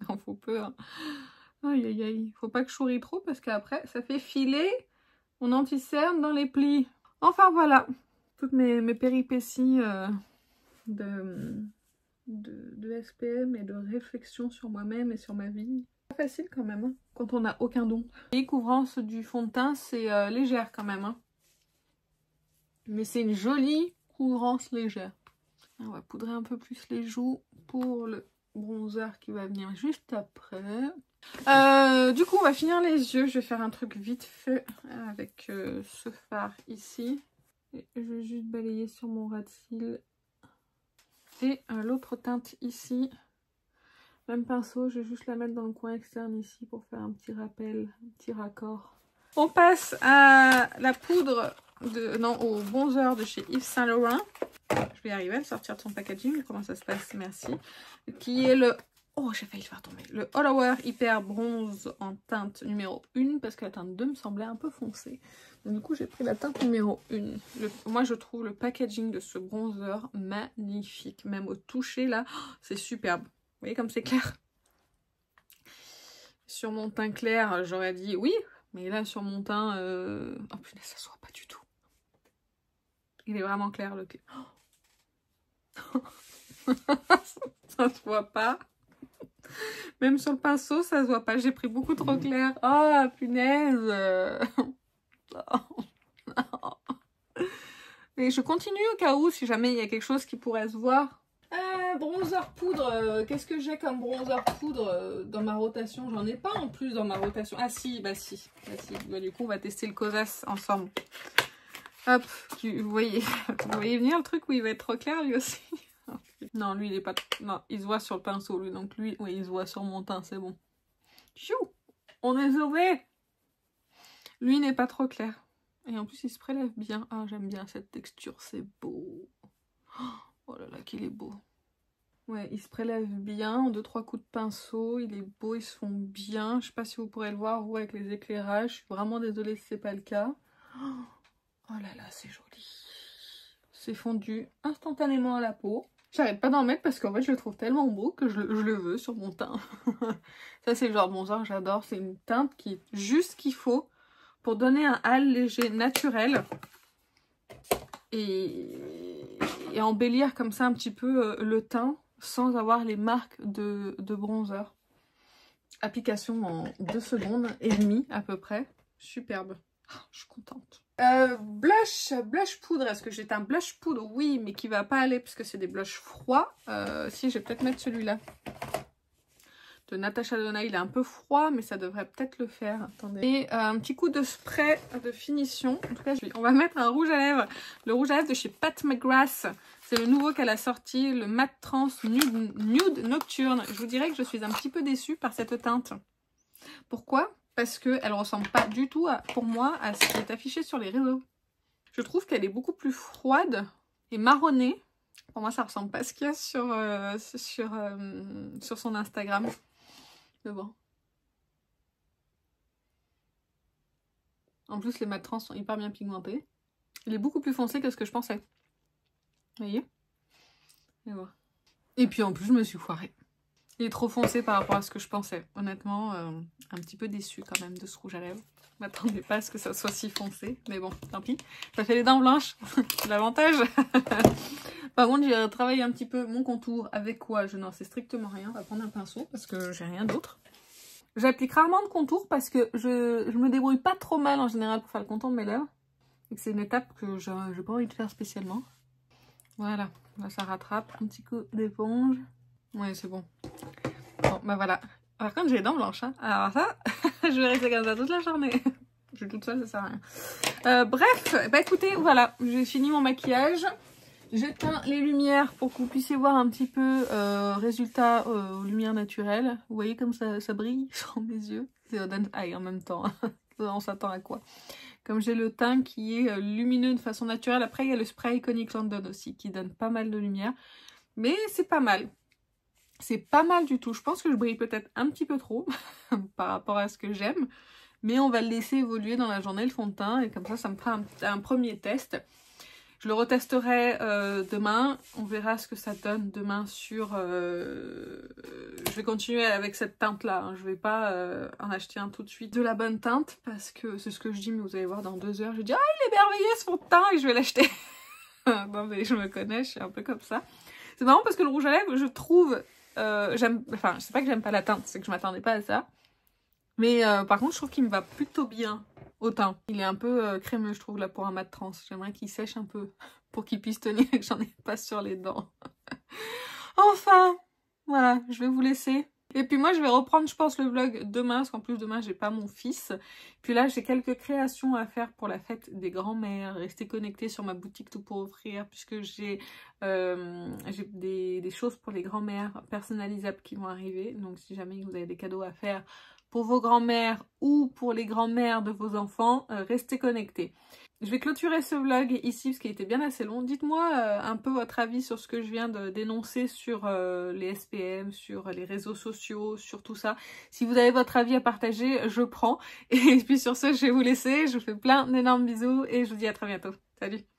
Il faut peu. Hein. Aïe, aïe, aïe. Faut pas que je souris trop parce qu'après, ça fait filer mon anti-cerne dans les plis. Enfin, voilà. Toutes mes péripéties de SPM et de réflexion sur moi-même et sur ma vie. Pas facile quand même, hein, quand on n'a aucun don. Les couvrances du fond de teint, c'est légère quand même. Hein. Mais c'est une jolie couvrance légère. On va poudrer un peu plus les joues pour le bronzer qui va venir juste après. Du coup, on va finir les yeux. Je vais faire un truc vite fait avec ce fard ici. Et je vais juste balayer sur mon ras de cils. Et l'autre teinte ici. Même pinceau, je vais juste la mettre dans le coin externe ici pour faire un petit rappel, un petit raccord. On passe à la poudre, au bronzer de chez Yves Saint Laurent. Je vais y arriver à le sortir de son packaging. Comment ça se passe? Merci. Qui est le... Oh, j'ai failli le faire tomber. Le All Over Hyper Bronze en teinte numéro 1 parce que la teinte 2 me semblait un peu foncée. Donc, du coup, j'ai pris la teinte numéro 1. Moi, je trouve le packaging de ce bronzer magnifique. Même au toucher, là, oh, c'est superbe. Vous voyez comme c'est clair? Sur mon teint clair, j'aurais dit oui. Mais là, sur mon teint... Oh putain, ça se voit pas du tout. Il est vraiment clair, le... Oh. Ça se voit pas. Même sur le pinceau, ça se voit pas. J'ai pris beaucoup trop clair. Oh, punaise. Et je continue au cas où, si jamais il y a quelque chose qui pourrait se voir. Bronzer poudre. Qu'est-ce que j'ai comme bronzer poudre dans ma rotation? J'en ai pas en plus dans ma rotation. Ah si, bah si. Bah, du coup, on va tester le Cosas ensemble. Hop, vous voyez venir le truc où il va être trop clair lui aussi. Non, lui, il est pas... Non, il se voit sur le pinceau, lui. Donc, lui, oui, il se voit sur mon teint, c'est bon. Chou, on est sauvé. Lui, il n'est pas trop clair. Et en plus, il se prélève bien. Ah, j'aime bien cette texture, c'est beau. Oh là là, qu'il est beau. Ouais, il se prélève bien en 2-3 coups de pinceau. Il est beau, ils se font bien. Je sais pas si vous pourrez le voir, vous, avec les éclairages. Je suis vraiment désolée si c'est pas le cas. Oh là là, c'est joli. C'est fondu instantanément à la peau. J'arrête pas d'en mettre parce qu'en fait je le trouve tellement beau que je le veux sur mon teint. Ça c'est le genre bronzer, j'adore. C'est une teinte qui est juste ce qu'il faut pour donner un hâle léger naturel. Et embellir comme ça un petit peu le teint sans avoir les marques de bronzer. Application en 2 secondes et demie à peu près. Superbe. Oh, je suis contente. Blush poudre. Est-ce que j'ai un blush poudre? Oui, mais qui va pas aller parce que c'est des blushs froids. Si, je vais peut-être mettre celui-là. De Natasha Denona, il est un peu froid, mais ça devrait peut-être le faire. Attendez. Et un petit coup de spray de finition. En tout cas, on va mettre un rouge à lèvres. Le rouge à lèvres de chez Pat McGrath. C'est le nouveau qu'elle a sorti, le Matte Trans Nude Nocturne. Je vous dirais que je suis un petit peu déçue par cette teinte. Pourquoi? Parce qu'elle ressemble pas du tout, pour moi, à ce qui est affiché sur les réseaux. Je trouve qu'elle est beaucoup plus froide et marronnée. Pour moi, ça ressemble pas à ce qu'il y a sur son Instagram. Mais bon. En plus, les mat trans sont hyper bien pigmentés. Il est beaucoup plus foncé que ce que je pensais. Vous voyez? Et voilà. Et puis en plus, je me suis foirée. Il est trop foncé par rapport à ce que je pensais. Honnêtement, un petit peu déçue quand même de ce rouge à lèvres. Je m'attendais pas à ce que ça soit si foncé. Mais bon, tant pis. Ça fait les dents blanches. C'est l'avantage. Par contre, j'ai travaillé un petit peu mon contour. Avec quoi? Je n'en sais strictement rien. On va prendre un pinceau parce que j'ai rien d'autre. J'applique rarement de contour parce que je me débrouille pas trop mal en général pour faire le contour de mes lèvres. Et que c'est une étape que je n'ai pas envie de faire spécialement. Voilà. Là, ça rattrape. Un petit coup d'éponge. Ouais, c'est bon. Bon, bah voilà. Par contre, j'ai les dents blanches. Hein. Alors ça, je vais rester comme ça toute la journée. Je suis toute seule, ça sert à rien. Bref, bah écoutez, voilà. J'ai fini mon maquillage. J'éteins les lumières pour que vous puissiez voir un petit peu résultat aux lumières naturelles. Vous voyez comme ça brille sur mes yeux. C'est Odin Eye en même temps. On s'attend à quoi? Comme j'ai le teint qui est lumineux de façon naturelle. Après, il y a le spray Iconic London aussi qui donne pas mal de lumière. Mais c'est pas mal. C'est pas mal du tout. Je pense que je brille peut-être un petit peu trop par rapport à ce que j'aime. Mais on va le laisser évoluer dans la journée, le fond de teint. Et comme ça me fera un premier test. Je le retesterai demain. On verra ce que ça donne demain sur... Je vais continuer avec cette teinte-là. Hein. Je vais pas en acheter un tout de suite de la bonne teinte. Parce que c'est ce que je dis, mais vous allez voir dans 2 heures. Je dis, ah, il est merveilleux ce fond de teint et je vais l'acheter. Non mais je me connais, je suis un peu comme ça. C'est marrant parce que le rouge à lèvres, je trouve... Enfin, c'est pas que j'aime pas la teinte, c'est que je m'attendais pas à ça. Mais par contre, je trouve qu'il me va plutôt bien au teint. Il est un peu crémeux, je trouve, là, pour un mat trans. J'aimerais qu'il sèche un peu pour qu'il puisse tenir et que j'en ai pas sur les dents. Enfin, voilà, je vais vous laisser. Et puis moi, je vais reprendre, je pense, le vlog demain, parce qu'en plus, demain, j'ai pas mon fils. Puis là, j'ai quelques créations à faire pour la fête des grands-mères. Restez connectés sur ma boutique Tout pour offrir, puisque j'ai des choses pour les grands-mères personnalisables qui vont arriver. Donc, si jamais vous avez des cadeaux à faire pour vos grands-mères ou pour les grands-mères de vos enfants, restez connectés. Je vais clôturer ce vlog ici parce qu'il était bien assez long. Dites-moi un peu votre avis sur ce que je viens de dénoncer sur les SPM, sur les réseaux sociaux, sur tout ça. Si vous avez votre avis à partager, je prends. Et puis sur ce, je vais vous laisser. Je vous fais plein d'énormes bisous et je vous dis à très bientôt. Salut!